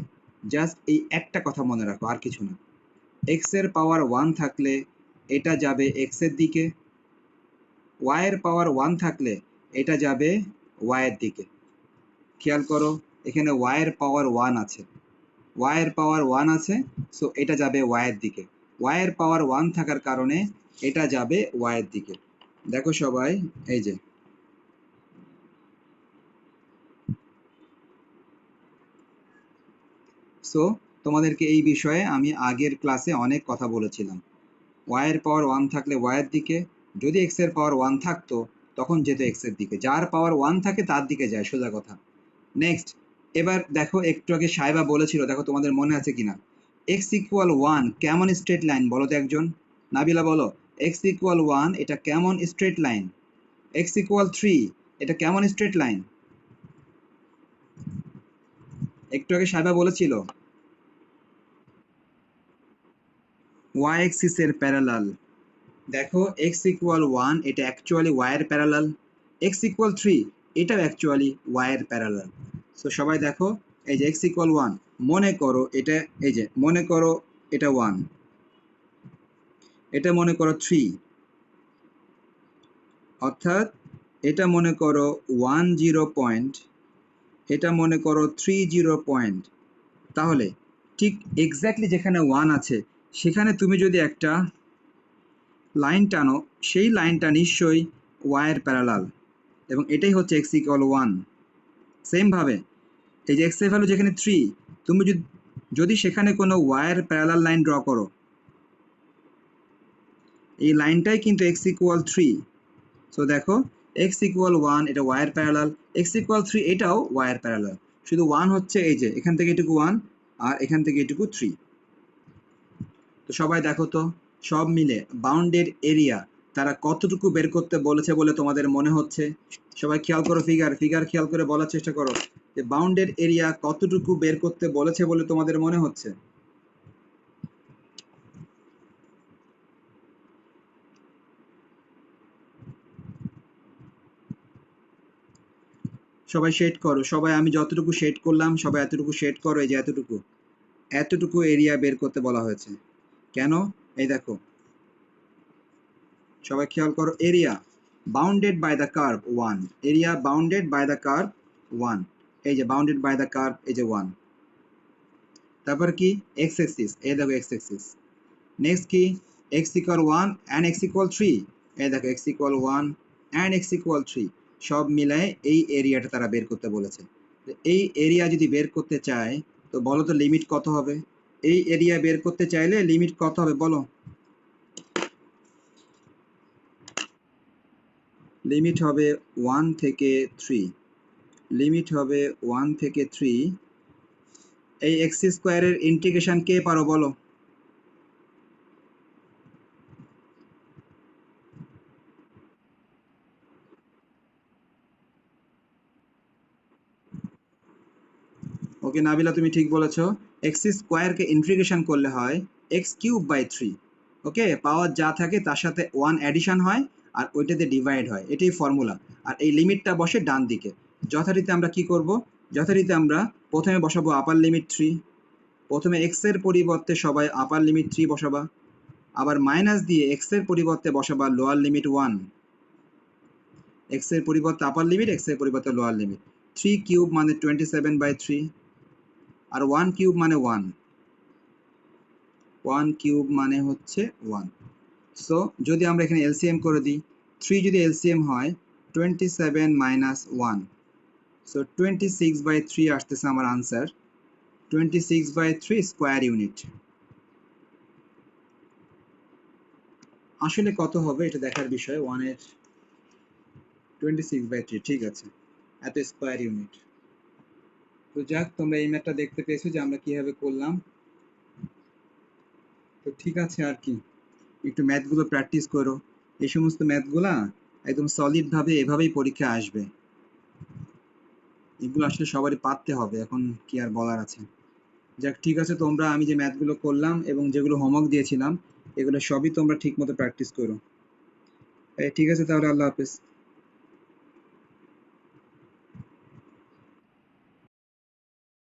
S1: জাস্ট এই একটা কথা মনে রাখো, আর কিছু না। এক্স এর পাওয়ার 1 থাকলে এটা যাবে এক্স এর দিকে, ওয়াই এর পাওয়ার 1 থাকলে এটা যাবে ওয়াই এর দিকে। খেয়াল করো, এখানে ওয়াই এর পাওয়ার 1 আছে, ওয়াই এর পাওয়ার 1 আছে, সো এটা যাবে ওয়াই এর দিকে, ওয়াই এর পাওয়ার 1 থাকার কারণে এটা যাবে ওয়াই এর দিকে। দেখো সবাই, এই যে সো তোমাদেরকে এই বিষয়ে আমি আগের ক্লাসে অনেক কথা বলেছিলাম। y এর পাওয়ার 1 থাকলে y এর দিকে, যদি x এর পাওয়ার 1 থাকতো তখন যেত x এর দিকে, যার পাওয়ার 1 থাকে তার দিকে যায়, সোজা কথা। নেক্সট, এবার দেখো একটু আগে সাহেবা বলেছিল, দেখো তোমাদের মনে আছে কিনা, x ইকুয়াল 1 কেমন স্ট্রেট লাইন বলো তো একজন, নাবিলা বলো, x ইকুয়াল 1 এটা কেমন স্ট্রেট লাইন, x ইকুয়াল 3 এটা কেমন স্ট্রেট লাইন, একটু আগে সাহেবা বলেছিল y axis এর প্যারালাল। দেখো x ইকুয়াল 1 এটা অ্যাকচুয়ালি y এর প্যারালাল, x ইকুয়াল 3 এটাও অ্যাকচুয়ালি y এর প্যারালাল। সো সবাই দেখো, এই যে x ইকুয়াল 1, মনে করো এটা, এই যে মনে করো এটা 1, এটা মনে করো 3, অর্থাৎ এটা মনে করো 10 পয়েন্ট, এটা মনে করো 30 পয়েন্ট। তাহলে ঠিক এক্স্যাক্টলি যেখানে 1 আছে সেখানে তুমি যদি একটা লাইন টানো, সেই লাইনটা নিশ্চয়ই y এর প্যারালাল, এবং এটাই হচ্ছে x ইকুয়াল 1। সেম ভাবে এই যে x এর ভ্যালু যেখানে 3, তুমি যদি সেখানে কোনো y এর প্যারালাল লাইন ড্র করো, এই লাইনটাই কিন্তু x ইকুয়াল 3। সো দেখো x ইকুয়াল 1 এটা y এর প্যারালাল, x ইকুয়াল 3 এটাও y এর প্যারালাল, শুধু 1 হচ্ছে এই যে এখান থেকে এটুকু 1 আর এখান থেকে এটুকু 3। তো সবাই দেখো তো, সব মিলে বাউন্ডেড এরিয়া তারা কতটুকু বের করতে বলেছে বলে তোমাদের মনে হচ্ছে? সবাই খেয়াল করো, ফিগার খেয়াল করে বলার চেষ্টা করো যে বাউন্ডেড এরিয়া কতটুকু বের করতে বলেছে বলে তোমাদের মনে হচ্ছে? সবাই শেড করো, সবাই আমি যতটুকু শেড করলাম সবাই এতটুকু শেড করো, এই যে এতটুকু এরিয়া বের করতে বলা হয়েছে। কেন? এই দেখো, সবাই খেয়াল করো, area bounded by the curve 1, area bounded by the curve 1, এই যে বাউন্ডেড বাই দ্য কার্ভ, এই যে 1। তারপর কি x অ্যাক্সিস, এই দেখো x অ্যাক্সিস। নেক্সট কি x equal 1 and x equal 3, এই দেখো x equal 1 and x equal 3, সব মিলায়ে এই এরিয়াটা তারা বের করতে বলেছে। এই এরিয়া যদি বের করতে চায় তো বলো তো লিমিট কত হবে? এই এরিয়া বের করতে চাইলে লিমিট কত হবে বলো? লিমিট হবে 1 থেকে 3, লিমিট হবে 1 থেকে 3। এই x স্কয়ারের ইন্টিগ্রেশন কে পারো বলো? ওকে নাবিলা, তুমি ঠিক বলেছো, এক্স স্কোয়ারকে ইন্টিগ্রেশন করলে হয় এক্স কিউব বাই 3। ওকে, পাওয়ার যা থাকে তার সাথে 1 অ্যাডিশন হয় আর ওইটাতে ডিভাইড হয়, এটাই ফর্মুলা। আর এই লিমিটটা বসে ডান দিকে। যথারীতি আমরা কি করব? যথারীতি আমরা প্রথমে বসাবো আপার লিমিট 3, প্রথমে এক্স এর পরিবর্তে সবাই আপার লিমিট 3 বসাবা, আবার মাইনাস দিয়ে এক্স এর পরিবর্তে বসাবা লোয়ার লিমিট 1, এক্স এর পরিবর্তে আপার লিমিট, এক্স এর পরিবর্তে লোয়ার লিমিট। 3 কিউব মানে 27/3, আর 1 কিউব মানে 1, 1 কিউব মানে হচ্ছে 1। সো যদি আমরা এখানে এলসিএম করে দিই, 3 যদি এলসিএম হয় 27 মাইনাস 1, সো 26/3 আসতেছে আমার আনসার, 26/3 স্কোয়ার ইউনিট। আসলে কত হবে এটা দেখার বিষয়, 1 এর 26/3, ঠিক আছে, এত স্কোয়ার ইউনিট। তো যাক, তোমরা এই ম্যাথটা দেখতে পেয়েছো যে আমরা কিভাবে করলাম। তো ঠিক আছে, আর কি, একটু ম্যাথগুলো প্র্যাকটিস করো, এই সমস্ত ম্যাথগুলা একদম সলিড ভাবে এভাবেই পরীক্ষা আসবে, এগুলো আসলে সবারই পারতে হবে, এখন কি আর বলার আছে। যাক ঠিক আছে, তোমরা আমি যে ম্যাথগুলো করলাম এবং যেগুলো হোমওয়ার্ক দিয়েছিলাম এগুলো সবই তোমরা ঠিক মতো প্র্যাকটিস করো। ঠিক আছে তাহলে, আল্লাহ হাফেজ।